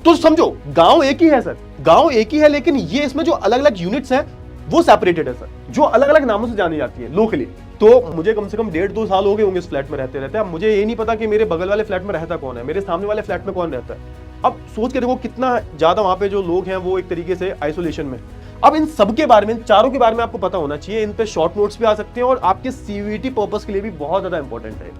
तो समझो गांव एक ही है सर, गांव एक ही है, लेकिन ये इसमें जो अलग अलग यूनिट्स हैं वो सेपरेटेड है सर, जो अलग अलग नामों से जानी जाती है लोकली। तो मुझे कम से कम 1.5-2 साल हो गए होंगे इस फ्लैट में रहते रहते। अब मुझे ये नहीं पता कि मेरे बगल वाले फ्लैट में रहता कौन है, मेरे सामने वाले फ्लैट में कौन रहता है। अब सोच के देखो कितना ज्यादा वहां पे जो लोग हैं वो एक तरीके से आइसोलेशन में। अब इन सब के बारे में, चारों के बारे में आपको पता होना चाहिए। इन पे शॉर्ट नोट्स भी आ सकते हैं और आपके सीयूईटी पर्पस के लिए भी बहुत ज्यादा इंपॉर्टेंट है।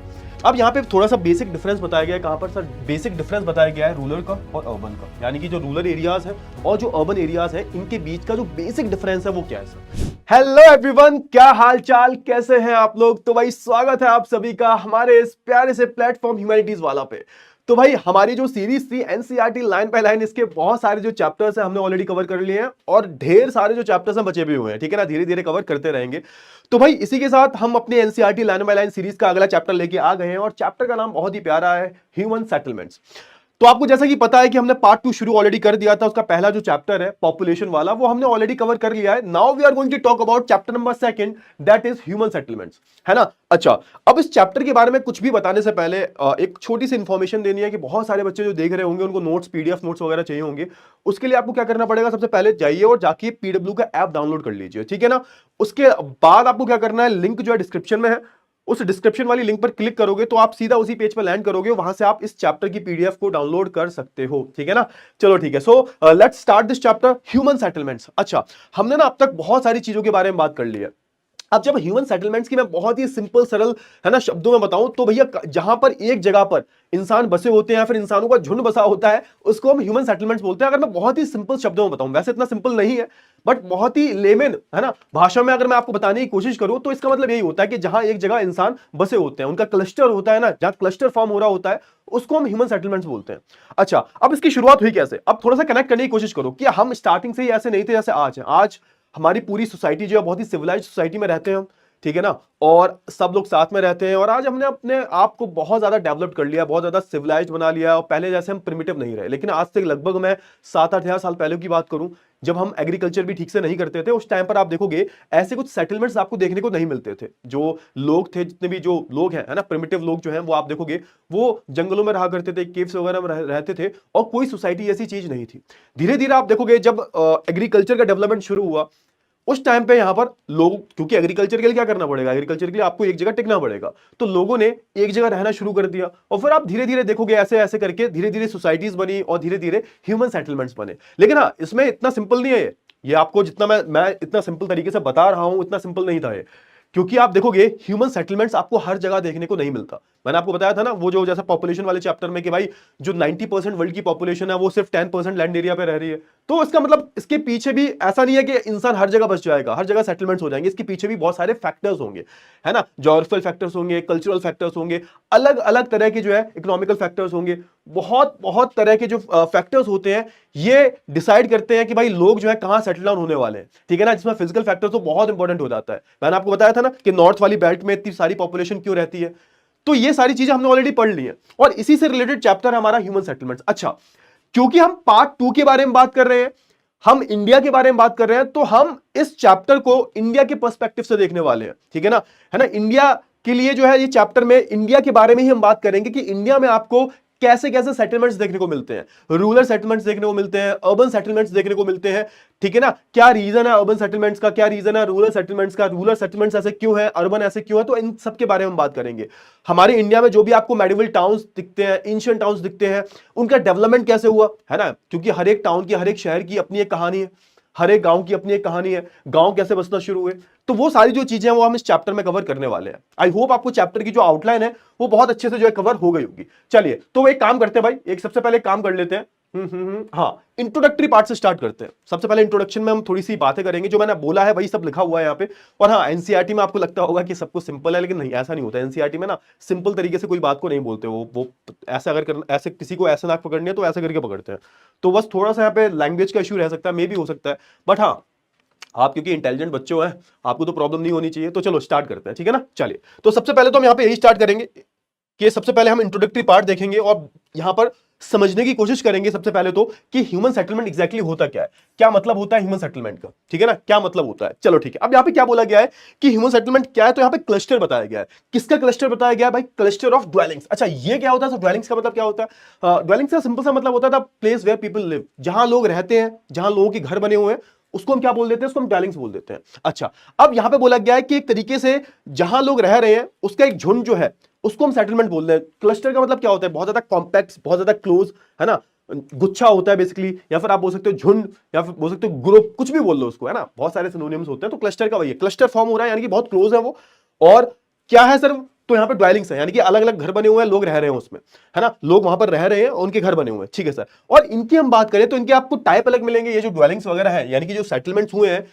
अब यहाँ पे थोड़ा सा बेसिक डिफरेंस बताया गया है। कहां पर सर बेसिक डिफरेंस बताया गया है? रूरल का और अर्बन का, यानी कि जो रूरल एरियाज है और जो अर्बन एरियाज है इनके बीच का जो बेसिक डिफरेंस है वो क्या है सर। हेलो एवरीवन, क्या हाल चाल, कैसे हैं आप लोग? तो भाई स्वागत है आप सभी का हमारे इस प्यारे से प्लेटफॉर्म ह्यूमैनिटीज वाला पे। तो भाई हमारी जो सीरीज थी एनसीईआरटी लाइन बाय लाइन, इसके बहुत सारे जो चैप्टर्स हैं हमने ऑलरेडी कवर कर लिए हैं और ढेर सारे जो चैप्टर्स हैं बचे भी हुए हैं, ठीक है ना, धीरे धीरे कवर करते रहेंगे। तो भाई इसी के साथ हम अपने NCERT line by line series का अगला चैप्टर लेके आ गए हैं और चैप्टर का नाम बहुत ही प्यारा है, ह्यूमन सेटलमेंट्स। तो आपको जैसा कि पता है कि हमने पार्ट 2 शुरू ऑलरेडी कर दिया था। उसका पहला जो चैप्टर है पॉपुलेशन वाला वो हमने ऑलरेडी कवर कर लिया है। Now we are going to talk about chapter number 2, that is human settlements, है ना। अच्छा, अब इस चैप्टर के बारे में कुछ भी बताने से पहले एक छोटी सी इंफॉर्मेशन देनी है कि बहुत सारे बच्चे जो देख रहे होंगे उनको नोट्स, पीडीएफ नोट्स वगैरह चाहिए होंगे। उसके लिए आपको क्या करना पड़ेगा? सबसे पहले जाइए और जाके पीडब्ल्यू का ऐप डाउनलोड कर लीजिए, ठीक है ना। उसके बाद आपको क्या करना है, लिंक जो है डिस्क्रिप्शन में है, उस डिस्क्रिप्शन वाली लिंक पर क्लिक करोगे तो आप सीधा उसी पेज पर लैंड करोगे, वहां से आप इस चैप्टर की पीडीएफ को डाउनलोड कर सकते हो, ठीक है ना। चलो ठीक है, so let's start this chapter human settlements. अच्छा, हमने ना अब तक बहुत सारी चीजों के बारे में बात कर ली है। अब जब ह्यूमन सेटलमेंट्स की मैं बहुत ही सिंपल सरल, है ना, शब्दों में बताऊं तो भैया जहां पर एक जगह पर इंसान बसे होते हैं या फिर इंसानों का झुंड बसा होता है उसको हम ह्यूमन सेटलमेंट्स बोलते हैं। अगर मैं बहुत ही सिंपल शब्दों में बताऊं, वैसे इतना सिंपल नहीं है बट बहुत ही लेमन, है ना, भाषा में अगर मैं आपको बताने की कोशिश करूं तो इसका मतलब यही होता है कि जहां एक जगह इंसान बसे होते हैं, उनका क्लस्टर होता है ना, जहां क्लस्टर फॉर्म हो रहा होता है उसको हम ह्यूमन सेटलमेंट्स बोलते हैं। अच्छा, अब इसकी शुरुआत हुई कैसे? अब थोड़ा सा कनेक्ट करने की कोशिश करो कि हम स्टार्टिंग से ही ऐसे नहीं थे जैसे आज है। आज हमारी पूरी सोसाइटी जो है बहुत ही सिविलाइज्ड सोसाइटी में रहते हैं हम, ठीक है ना, और सब लोग साथ में रहते हैं और आज हमने अपने आप को बहुत ज्यादा डेवलप कर लिया, बहुत ज्यादा सिविलाइज्ड बना लिया और पहले जैसे हम प्रिमिटिव नहीं रहे। लेकिन आज से लगभग मैं 7-8 साल पहले की बात करूं, जब हम एग्रीकल्चर भी ठीक से नहीं करते थे, उस टाइम पर आप देखोगे ऐसे कुछ सेटलमेंट्स आपको देखने को नहीं मिलते थे। जो लोग थे, जितने भी जो लोग हैं, है ना, प्रिमिटिव लोग जो हैं, वो आप देखोगे वो जंगलों में रहा करते थे, केव्स वगैरह में रहते थे और कोई सोसाइटी ऐसी चीज नहीं थी। धीरे धीरे आप देखोगे जब एग्रीकल्चर का डेवलपमेंट शुरू हुआ उस टाइम पे यहां पर लोग, क्योंकि एग्रीकल्चर के लिए क्या करना पड़ेगा, एग्रीकल्चर के लिए आपको एक जगह टिकना पड़ेगा, तो लोगों ने एक जगह रहना शुरू कर दिया और फिर आप धीरे धीरे देखोगे ऐसे ऐसे करके धीरे धीरे सोसाइटीज बनी और धीरे धीरे ह्यूमन सेटलमेंट्स बने। लेकिन हाँ, इसमें इतना सिंपल नहीं है ये आपको जितना मैं इतना सिंपल तरीके से बता रहा हूं उतना सिंपल नहीं था ये, क्योंकि आप देखोगे ह्यूमन सेटलमेंट्स आपको हर जगह देखने को नहीं मिलता। मैंने आपको बताया था ना वो जो जैसा पॉपुलेशन वाले चैप्टर में कि भाई जो 90% वर्ल्ड की पॉपुलेशन है वो सिर्फ 10% लैंड एरिया पे रह रही है। तो इसका मतलब इसके पीछे भी ऐसा नहीं है कि इंसान हर जगह बस जाएगा, हर जगह सेटलमेंट्स हो जाएंगे। इसके पीछे भी बहुत सारे फैक्टर्स होंगे, है ना, ज्योग्राफिकल फैक्टर्स होंगे, कल्चरल फैक्टर्स होंगे, अलग अलग तरह के जो है इकोनॉमिकल फैक्टर्स होंगे, बहुत बहुत तरह के जो फैक्टर्स होते हैं ये डिसाइड करते हैं कि भाई लोग जो है कहां सेटल डाउन होने वाले हैं, ठीक है ना। जिसमें फिजिकल फैक्टर तो बहुत इंपॉर्टेंट हो जाता है। मैंने आपको बताया था ना कि नॉर्थ वाली बेल्ट में इतनी सारी पॉपुलेशन क्यों रहती है, तो ये सारी चीजें हमने ऑलरेडी पढ़ ली है और इसी से रिलेटेड चैप्टर हमारा ह्यूमन सेटलमेंट्स। अच्छा, क्योंकि हम पार्ट 2 के बारे में बात कर रहे हैं, हम इंडिया के बारे में बात कर रहे हैं, तो हम इस चैप्टर को इंडिया के पर्सपेक्टिव से देखने वाले हैं, ठीक है ना, है ना। इंडिया के लिए जो है ये चैप्टर में इंडिया के बारे में ही हम बात करेंगे कि इंडिया में आपको कैसे कैसे सेटलमेंट्स देखने को मिलते हैं, रूरल सेटलमेंट्स देखने को मिलते हैं, अर्बन सेटलमेंट्स देखने को मिलते हैं, ठीक है ना। क्या रीजन है अर्बन सेटलमेंट्स का, क्या रीजन है रूरल सेटलमेंट्स का, रूरल सेटलमेंट्स ऐसे क्यों है, अर्बन ऐसे क्यों है, तो इन सब के बारे में हम बात करेंगे। हमारे इंडिया में जो भी आपको मेडिवल टाउन्स दिखते हैं, एंशिएंट टाउन्स दिखते हैं, उनका डेवलपमेंट कैसे हुआ, है ना, क्योंकि हर एक टाउन की, हर एक शहर की अपनी एक कहानी है, हर एक गांव की अपनी एक कहानी है, गांव कैसे बसना शुरू हुए, तो वो सारी जो चीजें हैं वो हम इस चैप्टर में कवर करने वाले हैं। आई होप आपको चैप्टर की जो आउटलाइन है वो बहुत अच्छे से जो है कवर हो गई होगी। चलिए, तो एक काम करते हैं भाई, एक सबसे पहले काम कर लेते हैं। हाँ, इंट्रोडक्टरी पार्ट से स्टार्ट करते हैं। सबसे पहले इंट्रोडक्शन में हम थोड़ी सी बातें करेंगे, जो मैंने बोला है वही सब लिखा हुआ है यहाँ पे। और हाँ, एनसीईआरटी में आपको लगता होगा कि सब कुछ सिंपल है, लेकिन नहीं, ऐसा नहीं होता। एनसीईआरटी में ना सिंपल तरीके से कोई बात को नहीं बोलते, वो ऐसा अगर करना, ऐसे किसी को ऐसे नाक पकड़नी है तो ऐसे करके पकड़ते हैं। तो बस थोड़ा सा यहाँ पे लैंग्वेज का इशू रह सकता है, मे भी हो सकता है, बट हाँ, आप क्योंकि इंटेलिजेंट बच्चे हैं आपको तो प्रॉब्लम नहीं होनी चाहिए। तो चलो स्टार्ट करते हैं, ठीक है ना। चलिए, तो सबसे पहले तो हम यहाँ पे यही स्टार्ट करेंगे कि सबसे पहले हम इंट्रोडक्टरी पार्ट देखेंगे और यहाँ पर समझने की कोशिश करेंगे सबसे पहले तो कि ह्यूमन सेटलमेंट एग्जैक्टली होता क्या है, क्या मतलब होता है ह्यूमन सेटलमेंट का, ठीक है ना, क्या मतलब होता है। चलो ठीक है, अब यहां पे क्या बोला गया है कि ह्यूमन सेटलमेंट क्या है, तो यहां पे क्लस्टर बताया गया है। किसका क्लस्टर बताया गया है भाई? Cluster of dwellings. अच्छा ये क्या होता है? ड्वेलिंग्स का मतलब क्या होता है? ड्वेलिंग्स का सिंपल सा मतलब होता है प्लेस वेयर पीपल लिव, जहां लोग रहते हैं, जहां लोगों के घर बने हुए हैं, उसको हम क्या बोल देते हैं? उसको हम ड्वेलिंग्स बोल देते हैं। अच्छा, अब यहां पे बोला गया है कि एक तरीके से जहां लोग रह रहे हैं उसका एक झुंड जो है उसको हम सेटलमेंट बोल रहे हैं। क्लस्टर का मतलब क्या होता है? बहुत ज्यादा कॉम्पैक्ट, बहुत ज्यादा क्लोज, है ना, गुच्छा होता है बेसिकली, या फिर आप बोल सकते हो झुंड, या फिर बोल सकते हो ग्रुप, कुछ भी बोल लो उसको, है ना, बहुत सारे सिनोनिम्स होते हैं। तो क्लस्टर का वही है, क्लस्टर फॉर्म हो रहा है यानी कि बहुत क्लोज है वो। और क्या है सर? तो यहाँ पे ड्वेलिंग्स है, यानी कि अलग अलग घर बने हुए हैं, लोग रह रहे हैं उसमें, है ना, लोग वहां पर रह रहे हैं, उनके घर बने हुए हैं, ठीक है सर। और इनकी हम बात करें तो इनके आपको टाइप अलग मिलेंगे, ये जो ड्वेलिंग्स वगैरह है, यानी कि जो सेटलमेंट्स हुए हैं,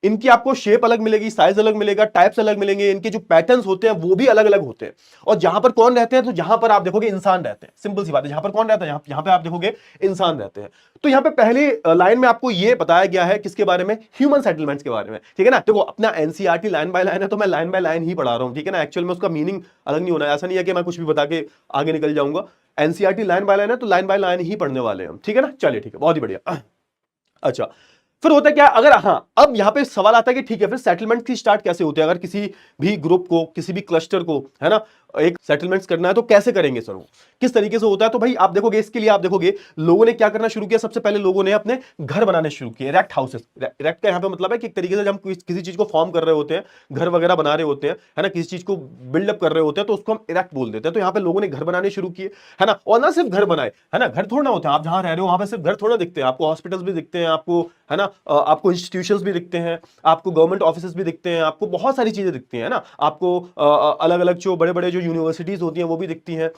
इनकी आपको शेप अलग मिलेगी, साइज अलग मिलेगा, टाइप्स अलग मिलेंगे, इनके जो पैटर्न्स होते हैं वो भी अलग अलग होते हैं। और जहां पर कौन रहते हैं? तो जहां पर आप देखोगे इंसान रहते हैं, सिंपल सी बात है, जहां पर कौन रहता है? यहां पे आप देखोगे इंसान रहते हैं। तो यहां पे पहली लाइन में आपको ये बताया गया है किसके बारे में? ह्यूमन सेटलमेंट्स के बारे में, ठीक है ना। देखो अपना एनसीईआरटी लाइन बाय लाइन है, तो मैं लाइन बाय लाइन ही पढ़ा रहा हूं, ठीक है ना। एक्चुअल में उसका मीनिंग अलग नहीं होना है, ऐसा नहीं है कि मैं कुछ भी बता के आगे निकल जाऊंगा। एनसीईआरटी लाइन बाय लाइन है, तो लाइन बाय लाइन ही पढ़ने वाले हैं हम, ठीक है ना। चलिए ठीक है, बहुत ही बढ़िया। अच्छा, फिर होता क्या? अगर हाँ, अब यहां पे सवाल आता है कि ठीक है, फिर सेटलमेंट की स्टार्ट कैसे होती है? अगर किसी भी ग्रुप को, किसी भी क्लस्टर को, है ना, एक सेटलमेंट्स करना है तो कैसे करेंगे सर? वो किस तरीके से होता है? तो भाई आप देखोगे, इसके लिए आप देखोगे लोगों ने क्या करना शुरू किया। सबसे पहले लोगों ने अपने घर बनाने शुरू किए, इरेक्ट हाउसेस। इरेक्ट का यहां पे मतलब है कि एक तरीके से जब हम किसी चीज को फॉर्म कर रहे होते हैं, घर वगैरह बना रहे होते हैं, है ना, किसी चीज को बिल्डअप कर रहे होते हैं, तो उसको हम इरेक्ट बोल देते हैं। तो यहाँ पे लोगों ने घर बनाने शुरू किए, है ना। और ना सिर्फ घर बनाए, है ना, घर थोड़ा होते हैं, आप जहां रह रहे हो वहां पे सिर्फ घर थोड़ा दिखते हैं, आपको हॉस्पिटल्स भी दिखते हैं, आपको, है ना, आपको इंस्टीट्यूशंस भी दिखते हैं, आपको गवर्नमेंट ऑफिसेस भी दिखते हैं, आपको बहुत सारी चीजें दिखती हैं, है ना, आपको अलग अलग जो बड़े बड़े जो यूनिवर्सिटीज होती हैं वो भी दिखती हैं।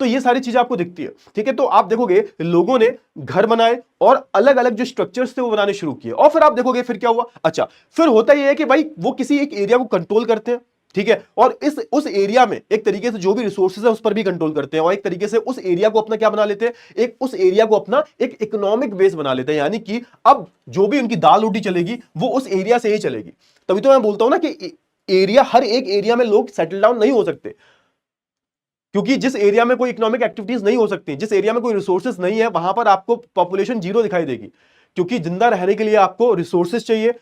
तो ये सारी चीजें आपको दिखती है, ठीक है। तो आप देखोगे लोगों ने घर बनाए और अलग अलग जो स्ट्रक्चर्स थे वो बनाने शुरू किए। और फिर आप देखोगे फिर क्या हुआ। अच्छा, फिर होता यह है कि भाई वो किसी एक एरिया को कंट्रोल करते हैं, ठीक है, और इस उस एरिया में एक तरीके से जो भी रिसोर्सेज है उस पर भी कंट्रोल करते हैं, और एक तरीके से उस एरिया को अपना क्या बना लेते हैं? एक उस एरिया को अपना एक इकोनॉमिक बेस बना लेते हैं, यानी कि अब जो भी उनकी दाल रोटी चलेगी वो उस एरिया से ही चलेगी। तभी तो मैं बोलता हूं ना कि एरिया, हर एक एरिया में लोग सेटल डाउन नहीं हो सकते, क्योंकि जिस एरिया में कोई इकोनॉमिक एक्टिविटीज नहीं हो सकती, जिस एरिया में कोई रिसोर्सेज नहीं है, वहां पर आपको पॉपुलेशन जीरो दिखाई देगी, क्योंकि जिंदा रहने के लिए आपको रिसोर्सेज चाहिए,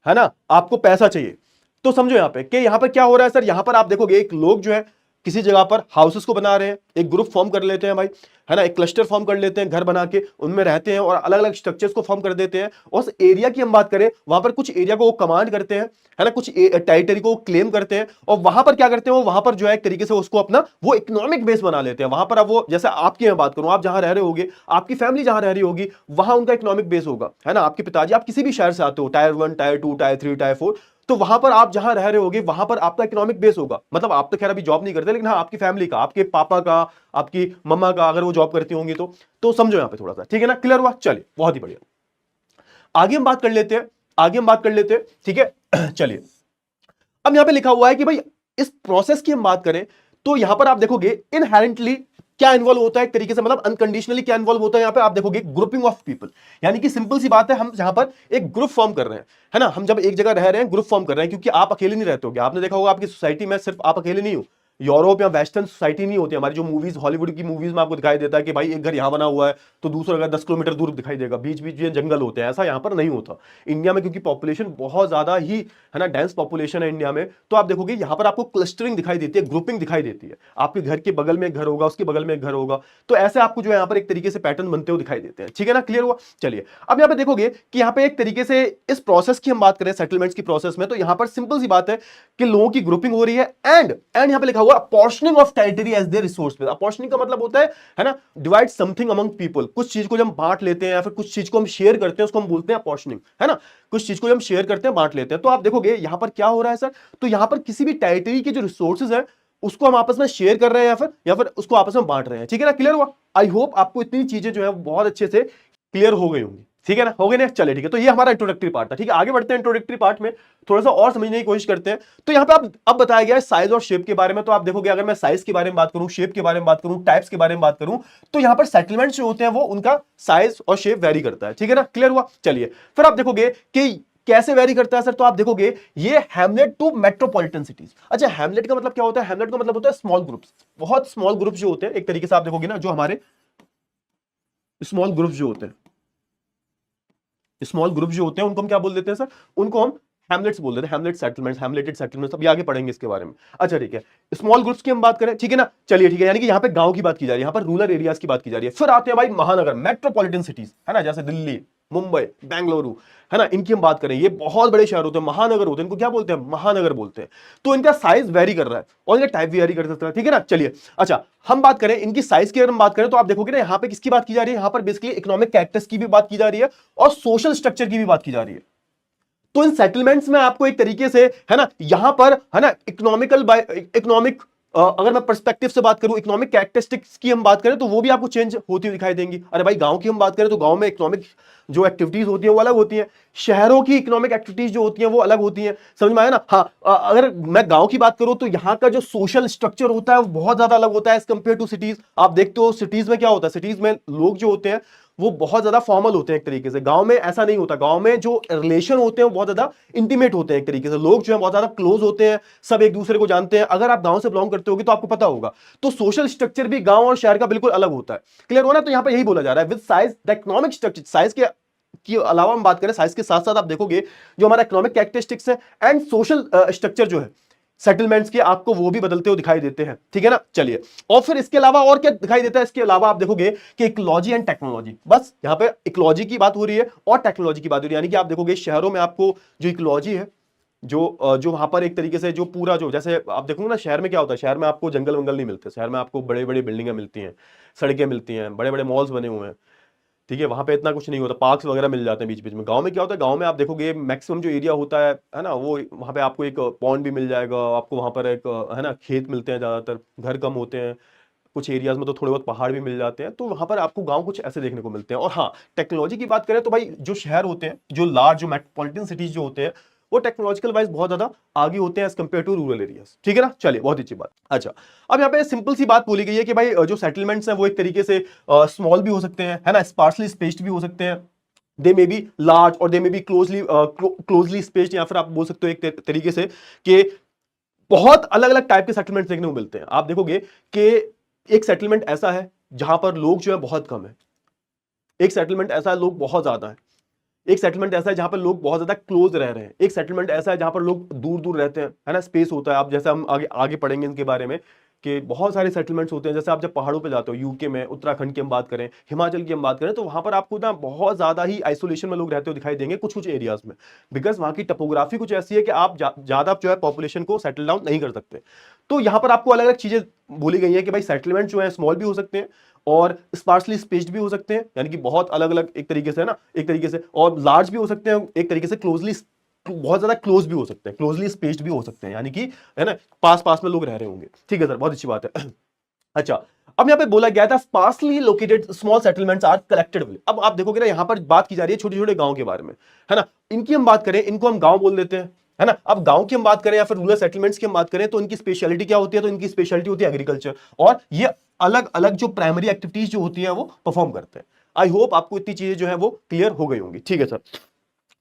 है ना, आपको पैसा चाहिए। तो समझो यहां पे कि यहां पर क्या हो रहा है सर। यहां पर आप देखोगे एक लोग जो है किसी जगह पर हाउसेस को बना रहे हैं, एक ग्रुप फॉर्म कर लेते हैं भाई, है ना, एक क्लस्टर फॉर्म कर लेते हैं, घर बना के उनमें रहते हैं और अलग अलग स्ट्रक्चर्स को फॉर्म कर देते हैं। और उस एरिया की हम बात करें, वहां पर कुछ एरिया को वो कमांड करते हैं, है ना, कुछ टेरिटरी को क्लेम करते हैं, और वहां पर क्या करते हैं? वो वहां पर जो है एक तरीके से उसको अपना वो इकोनॉमिक बेस बना लेते हैं। वहां पर अब वो, जैसे आपकी मैं बात करूं, आप जहां रह रहे होगे, आपकी फैमिली जहां रह रही होगी, वहां उनका इकोनॉमिक बेस होगा, है ना। आपके पिताजी, आप किसी भी शहर से आते हो, टायर 1, टायर 2, टायर 3, टायर 4, तो वहां पर आप जहां रह रहे होगे वहां पर आपका इकोनॉमिक बेस होगा। मतलब आप तो खैर अभी जॉब नहीं करते, लेकिन हाँ आपकी फैमिली का, आपके पापा का, आपकी मम्मा का, अगर वो जॉब करती होंगी तो समझो यहां पे थोड़ा सा, ठीक है ना, क्लियर हुआ। चलिए बहुत ही बढ़िया, आगे हम बात कर लेते हैं, आगे हम बात कर लेते हैं, ठीक है। चलिए, अब यहां पे लिखा हुआ है कि भाई इस प्रोसेस की हम बात करें तो यहां पर आप देखोगे इनहेरेंटली क्या इन्वॉल्व होता है, एक तरीके से मतलब अनकंडीशनली क्या इन्वॉल्व होता है। यहां पे आप देखोगे ग्रुपिंग ऑफ पीपल, यानी कि सिंपल सी बात है, हम जहां पर एक ग्रुप फॉर्म कर रहे हैं, है ना, हम जब एक जगह रह रहे हैं ग्रुप फॉर्म कर रहे हैं, क्योंकि आप अकेले नहीं रहते होगे। आपने देखा होगा आपकी सोसाइटी में सिर्फ आप अकेले नहीं हो, यूरोप या वेस्टर्न सोसाइटी नहीं होती हमारी। जो मूवीज, हॉलीवुड की मूवीज में आपको दिखाई देता है कि भाई एक घर यहां बना हुआ है तो दूसरा घर 10 किलोमीटर दूर दिखाई देगा, बीच बीच में जंगल होते हैं, ऐसा यहां पर नहीं होता इंडिया में, क्योंकि पॉपुलेशन बहुत ज्यादा ही, है ना, डेंस पॉपुलेशन है इंडिया में। तो आप देखोगे यहां पर आपको क्लस्टरिंग दिखाई देती है, ग्रुपिंग दिखाई देती है। आपके घर के बगल में एक घर होगा, उसके बगल में एक घर होगा, तो ऐसे आपको जो है यहां पर एक तरीके से पैटर्न बनते हुए दिखाई देते हैं, ठीक है ना, क्लियर हुआ। चलिए, अब यहां पे देखोगे कि यहां पे एक तरीके से इस प्रोसेस की हम बात करें, सेटलमेंट्स की प्रोसेस में, तो यहां पर सिंपल सी बात है कि लोगों की ग्रुपिंग हो रही है, एंड यहां पे लिखा हुआ apportioning of territory as their resource. Apportioning का मतलब होता है ना, डिवाइड समथिंग अमंग पीपल। कुछ चीज को जब हम बांट लेते हैं या फिर कुछ चीज को हम शेयर करते हैं, उसको हम बोलते हैं अपॉर्शनिंग, है ना। कुछ चीज को जब हम शेयर करते हैं, बांट लेते हैं, तो आप देखोगे यहां पर क्या हो रहा है सर। तो यहां पर किसी भी टेरिटरी के जो रिसोर्सेज है उसको हम आपस में शेयर कर रहे हैं या फिर उसको आपस में बांट रहे हैं, ठीक है ना, क्लियर हुआ। आई होप आपको इतनी चीजें जो है बहुत अच्छे से क्लियर हो गई होंगी, ठीक है ना, हो गए ना। चले ठीक है, तो ये हमारा इंट्रोडक्टरी पार्ट था, ठीक है। आगे बढ़ते हैं, इंट्रोडक्टरी पार्ट में थोड़ा सा और समझने की कोशिश करते हैं। तो यहां पे अब बताया गया है साइज और शेप के बारे में। तो आप देखोगे अगर मैं साइज के बारे में बात करूं, शेप के बारे में बात करूं, टाइप्स के बारे में बात करूं, तो यहां पर सेटलमेंट्स जो होते हैं वो उनका साइज और शेप वेरी करता है, ठीक है ना, क्लियर हुआ। चलिए, फिर आप देखोगे कि कैसे वेरी करता है सर। तो आप देखोगे ये हैमलेट टू मेट्रोपॉलिटन सिटीज। अच्छा, हैमलेट का मतलब क्या होता है? हैमलेट का मतलब होता है स्मॉल ग्रुप्स, बहुत स्मॉल ग्रुप्स जो होते हैं, एक तरीके से आप देखोगे ना, जो हमारे स्मॉल ग्रुप जो होते हैं, स्मॉल ग्रुप जो होते हैं उनको हम क्या बोल देते हैं सर? उनको हम हैमलेट्स बोल देते हैं, हैमलेट सेटलमेंट्स, हैमलेटेड सेटलमेंट्स। अभी आगे पढ़ेंगे इसके बारे में। अच्छा ठीक है, स्मॉल ग्रुप्स की हम बात करें, ठीक है ना? चलिए ठीक है, यानी कि यहाँ पे गांव की बात की जा रही है, यहाँ पर रूरल एरियाज की बात की जा रही है। फिर आते हैं भाई महानगर, मेट्रोपॉलिटन सिटीज, है ना, जैसे दिल्ली, मुंबई, बेंगलुरु, है ना, इनकी हम बात करें। ये बहुत बड़े शहर होते हैं, महानगर होते हैं, इनको क्या बोलते हैं? महानगर बोलते हैं। तो इनका साइज वेरी कर रहा है और इनका टाइप भी वेरी कर सकता है, ठीक है ना? चलिए अच्छा, हम बात करें इनकी साइज की, अगर हम बात करें तो आप देखोगे ना, यहाँ पे किसकी बात की जा रही है? यहाँ पर बेसिकली इकोनॉमिक कैरेक्टर्स की भी बात की जा रही है और सोशल स्ट्रक्चर की भी बात की जा रही है। तो इन सेटलमेंट्स में आपको एक तरीके से, है ना, यहां पर, है ना, इकोनॉमिक अगर मैं पर्सपेक्टिव से बात करूं, इकोनॉमिक कैरेक्टरिस्टिक्स की हम बात करें तो वो भी आपको चेंज होती हुई दिखाई देंगी। अरे भाई गांव की हम बात करें तो गांव में इकोनॉमिक जो एक्टिविटीज होती है वो अलग होती हैं, शहरों की इकोनॉमिक एक्टिविटीज जो होती हैं वो अलग होती हैं। समझ में आया ना? हाँ, अगर मैं गांव की बात करूं तो यहाँ का जो सोशल स्ट्रक्चर होता है वो बहुत ज्यादा अलग होता है एज कंपेयर टू सिटीज। आप देखते हो सिटीज में क्या होता है, सिटीज में लोग जो होते हैं वो बहुत ज्यादा फॉर्मल होते हैं एक तरीके से। गांव में ऐसा नहीं होता, गांव में जो रिलेशन होते हैं वो बहुत ज्यादा इंटीमेट होते हैं एक तरीके से। लोग जो है बहुत ज्यादा क्लोज होते हैं, सब एक दूसरे को जानते हैं। अगर आप गांव से बिलोंग करते होगे तो आपको पता होगा। तो सोशल स्ट्रक्चर भी गांव और शहर का बिल्कुल अलग होता है। क्लियर होना? तो यहां पर यही बोला जा रहा है, with size the economic structure, size के की अलावा हम बात करें, साइज के साथ साथ आप देखोगे जो हमारा इकोनॉमिक कैरेक्टरिस्टिक्स है एंड सोशल स्ट्रक्चर जो है सेटलमेंट्स के, आपको वो भी बदलते हुए दिखाई देते हैं, ठीक है ना? चलिए, और फिर इसके अलावा और क्या दिखाई देता है? इसके अलावा आप देखोगे कि इकोलॉजी एंड टेक्नोलॉजी, बस यहां पे इकोलॉजी की बात हो रही है और टेक्नोलॉजी की बात हो रही है। यानी कि आप देखोगे शहरों में आपको जो इकोलॉजी है, जो वहां पर एक तरीके से जो पूरा, जो जैसे आप देखोगे ना, शहर में क्या होता है, शहर में आपको जंगल वंगल नहीं मिलते, शहर में आपको बड़े बड़े बिल्डिंगें मिलती हैं, सड़कें मिलती हैं, बड़े बड़े मॉल्स बने हुए हैं, ठीक है? वहां पे इतना कुछ नहीं होता, पार्क्स वगैरह मिल जाते हैं बीच बीच में। गांव में क्या होता है, गांव में आप देखोगे मैक्सिमम जो एरिया होता है ना, वो वहां पे आपको एक पॉन्ड भी मिल जाएगा, आपको वहां पर एक, है ना, खेत मिलते हैं, ज्यादातर घर कम होते हैं, कुछ एरियाज में तो थोड़े बहुत पहाड़ भी मिल जाते हैं। तो वहां पर आपको गांव कुछ ऐसे देखने को मिलते हैं। और हाँ, टेक्नोलॉजी की बात करें तो भाई जो शहर होते हैं, जो लार्ज, जो मेट्रोपॉलिटन सिटीज जो होते हैं, वो टेक्नोलॉजिकल वाइज बहुत ज्यादा आगे होते हैं as compared to rural areas, ठीक है ना? चलिए, बहुत अच्छी बात। अच्छा, अब यहाँ पे सिंपल सी बात बोली गई है कि भाई जो सेटलमेंट्स हैं वो एक तरीके से स्मॉल भी हो सकते हैं, है ना, स्पार्सली स्पेस्ड भी हो सकते हैं, दे मे बी लार्ज और दे मे बी क्लोजली स्पेस्ड, या फिर आप बोल सकते हो एक तरीके से कि बहुत अलग अलग टाइप के सेटलमेंट्स देखने को मिलते हैं। आप देखोगे कि एक सेटलमेंट ऐसा है जहां पर लोग जो है बहुत कम है, एक सेटलमेंट ऐसा है लोग बहुत ज्यादा है, एक सेटलमेंट ऐसा है जहां पर लोग बहुत ज्यादा क्लोज रह रहे हैं, एक सेटलमेंट ऐसा है जहां पर लोग दूर दूर रहते हैं, है ना, स्पेस होता है। आप जैसे हम आगे आगे पढ़ेंगे इनके बारे में कि बहुत सारे सेटलमेंट्स होते हैं। जैसे आप जब पहाड़ों पे जाते हो, यूके में, उत्तराखंड की हम बात करें, हिमाचल की हम बात करें, तो वहां पर आपको ना बहुत ज्यादा ही आइसोलेशन में लोग रहते हुए दिखाई देंगे कुछ कुछ एरियाज में, बिकॉज वहां की टपोग्राफी कुछ ऐसी है कि आप ज्यादा जो है पॉपुलेशन को सेटल डाउन नहीं कर सकते। तो यहां पर आपको अलग अलग चीजें बोली गई है कि भाई सेटलमेंट जो है स्मॉल भी हो सकते हैं और स्पार्सली स्पेस्ड भी हो सकते हैं, यानी कि बहुत अलग अलग एक तरीके से, है ना, एक तरीके से, और लार्ज भी हो सकते हैं, एक तरीके से क्लोजली, बहुत ज्यादा क्लोज भी हो सकते हैं, क्लोजली स्पेस्ड भी हो सकते हैं, यानी कि, है ना, पास पास में लोग रह रहे होंगे, ठीक है सर, बहुत अच्छी बात है। अच्छा, अब यहां पे बोला गया था sparsely located small settlements are collected. अब आप देखोगे ना, यहां पर बात की जा रही है छोटे छोटे गांव के बारे में, है ना, इनकी हम बात करें, इनको हम गांव बोल देते हैं, है ना। अब गांव की हम बात करें या फिर रूरल सेटलमेंट्स की हम बात करें तो इनकी स्पेशलिटी क्या होती है? तो इनकी स्पेशलिटी होती है एग्रीकल्चर, और ये अलग अलग जो प्राइमरी एक्टिविटीज जो होती है वो परफॉर्म करते हैं। आई होप आपको इतनी चीजें जो है वो क्लियर हो गई होंगी, ठीक है सर।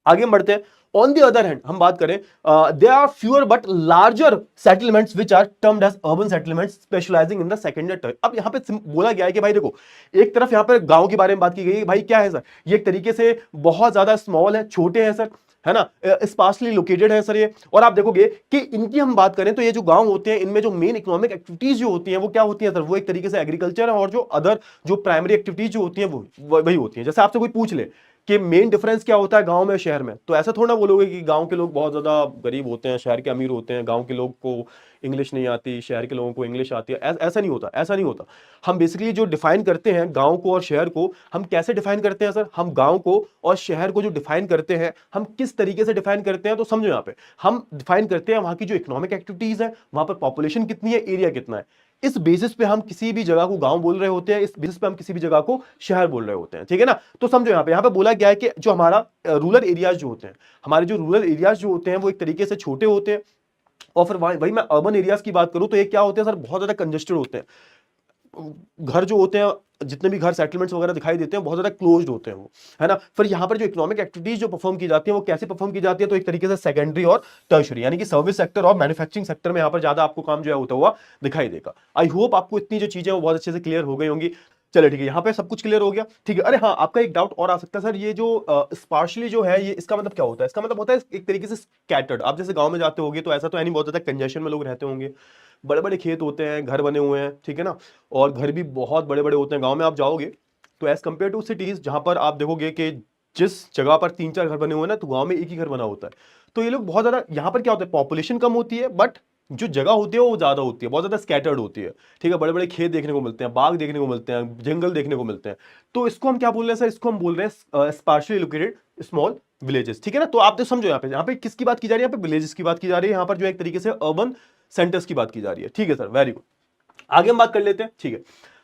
आगे हम बढ़ते हैं। ऑन द अदर हैंड हम बात करें, they are fewer but larger settlements which are termed as urban settlements specialising in the secondary term. अब यहां पे बोला गया है कि भाई देखो, एक तरफ यहां पर गांव के बारे में बात की गई है, भाई क्या है सर, ये एक तरीके से बहुत ज्यादा स्मॉल है, छोटे हैं सर, है ना, स्पार्सली लोकेटेड है सर ये। और आप देखोगे कि इनकी हम बात करें तो ये जो गांव होते हैं, इनमें जो मेन इकोनॉमिक एक्टिविटीज जो होती हैं वो क्या होती हैं सर? वो एक तरीके से एग्रीकल्चर है, और जो अदर जो प्राइमरी एक्टिविटीज जो होती हैं वो वही होती हैं। जैसे आपसे कोई पूछ ले कि मेन डिफरेंस क्या होता है गांव में और शहर में, तो ऐसा थोड़ा बोलोगे कि गांव के लोग बहुत ज्यादा गरीब होते हैं, शहर के अमीर होते हैं, गांव के लोग को इंग्लिश नहीं आती, शहर के लोगों को इंग्लिश आती है। ऐसा नहीं होता, ऐसा नहीं होता। हम बेसिकली जो डिफाइन करते हैं गांव को और शहर को, हम कैसे डिफाइन करते हैं सर? हम गांव को और शहर को जो डिफाइन करते हैं, हम किस तरीके से डिफाइन करते हैं, तो समझो यहाँ पे हम डिफाइन करते हैं वहां की जो इकोनॉमिक एक्टिविटीज है, वहां पर पॉपुलेशन कितनी है, एरिया कितना है, इस बेसिस पे हम किसी भी जगह को गांव बोल रहे होते हैं, इस बेसिस पे हम किसी भी जगह को शहर बोल रहे होते हैं, ठीक है ना। तो समझो यहाँ पे बोला गया है कि जो हमारा रूरल एरियाज जो होते हैं, हमारे जो रूरल एरियाज जो होते हैं वो एक तरीके से छोटे होते हैं, और फिर वही मैं अर्बन एरियाज की बात करूं तो ये क्या होते हैं सर? बहुत ज्यादा कंजेस्टेड होते हैं। घर जो होते हैं, जितने भी घर सेटलमेंट्स वगैरह दिखाई देते हैं, बहुत ज्यादा क्लोज्ड होते हैं वो, है ना। फिर यहाँ पर जो इकोनॉमिक एक्टिविटीज जो परफॉर्म की जाती है वो कैसे परफॉर्म की जाती है? तो एक तरीके से सेकेंडरी और टर्शरी, यानी कि सर्विस सेक्टर और मैन्युफैक्चरिंग सेक्टर में यहाँ पर ज्यादा आपको काम जो है होता हुआ दिखाई देगा। आई होप आपको इतनी जो चीजें वो बहुत अच्छे से क्लियर हो गई होंगी। चलो ठीक है, यहाँ पे सब कुछ क्लियर हो गया। ठीक है, अरे हाँ, आपका एक डाउट और आ सकता है सर, ये जो स्पार्शली जो है, ये इसका मतलब क्या होता है? इसका मतलब होता है एक तरीके से स्कैटर्ड। आप जैसे गांव में जाते होगे तो ऐसा तो है नहीं, बहुत ज्यादा कंजेशन में लोग रहते होंगे, बड़े बड़े खेत होते हैं, घर बने हुए हैं, ठीक है ना, और घर भी बहुत बड़े बड़े होते हैं। गाँव में आप जाओगे तो एज कम्पेयर टू सिटीज, जहां पर आप देखोगे कि जिस जगह पर 3-4 घर बने हुए हैं ना, तो गांव में एक ही घर बना होता है। तो ये लोग बहुत ज्यादा, यहाँ पर क्या होता है, पॉपुलेशन कम होती है, बट जो जगह होती है वो ज्यादा होती है, बहुत ज्यादा स्कैटर्ड होती है। ठीक है, बड़े बड़े खेत देखने को मिलते हैं, बाग देखने को मिलते हैं, जंगल देखने को मिलते हैं। तो इसको हम क्या बोल रहे हैं सर? इसको हम बोल रहे हैं स्पार्शली लोकेटेड स्मॉल विलेजेस। ठीक है ना, तो आप तो समझो यहाँ पे किसकी बात की जा रही है? यहाँ पे विलेजेस की बात की जा रही है, यहाँ पर जो एक तरीके से अर्बन सेंटर्स की बात की जा रही है। ठीक है सर, वेरी गुड, आगे हम बात कर लेते हैं। ठीक है,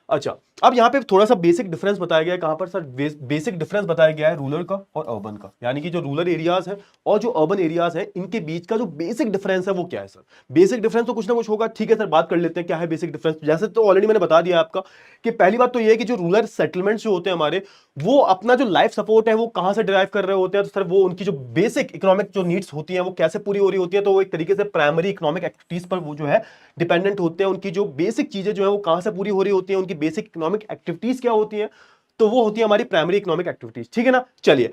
अच्छा, अब यहाँ पे थोड़ा सा बेसिक डिफरेंस बताया गया है। कहां पर सर? बेसिक डिफरेंस बताया गया है रूरल का और अर्बन का, यानी कि जो रूरल एरियाज है और जो अर्बन एरियाज है, इनके बीच का जो बेसिक डिफरेंस है वो क्या है सर? बेसिक डिफरेंस तो कुछ ना कुछ होगा। ठीक है सर, बात कर लेते हैं क्या है बेसिक डिफरेंस। जैसे तो ऑलरेडी मैंने बता दिया आपका कि पहली बात तो ये है कि जो रूरल सेटलमेंट्स जो होते हैं हमारे, वो अपना जो लाइफ सपोर्ट है वो कहां से डिराइव कर रहे होते हैं? तो सर वो उनकी जो बेसिक इकोनॉमिक जो नीड्स होती हैं वो कैसे पूरी हो रही होती है? तो वो एक तरीके से प्राइमरी इकोनॉमिक एक्टिविटीज पर वो जो है डिपेंडेंट होते हैं। उनकी जो बेसिक चीजें जो है वो कहां से पूरी हो रही होती है, उनकी बेसिक इकोनॉमिक एक्टिविटीज क्या होती है? तो वो होती है हमारी प्राइमरी इकोनॉमिक एक्टिविटीज। ठीक है ना, चलिए,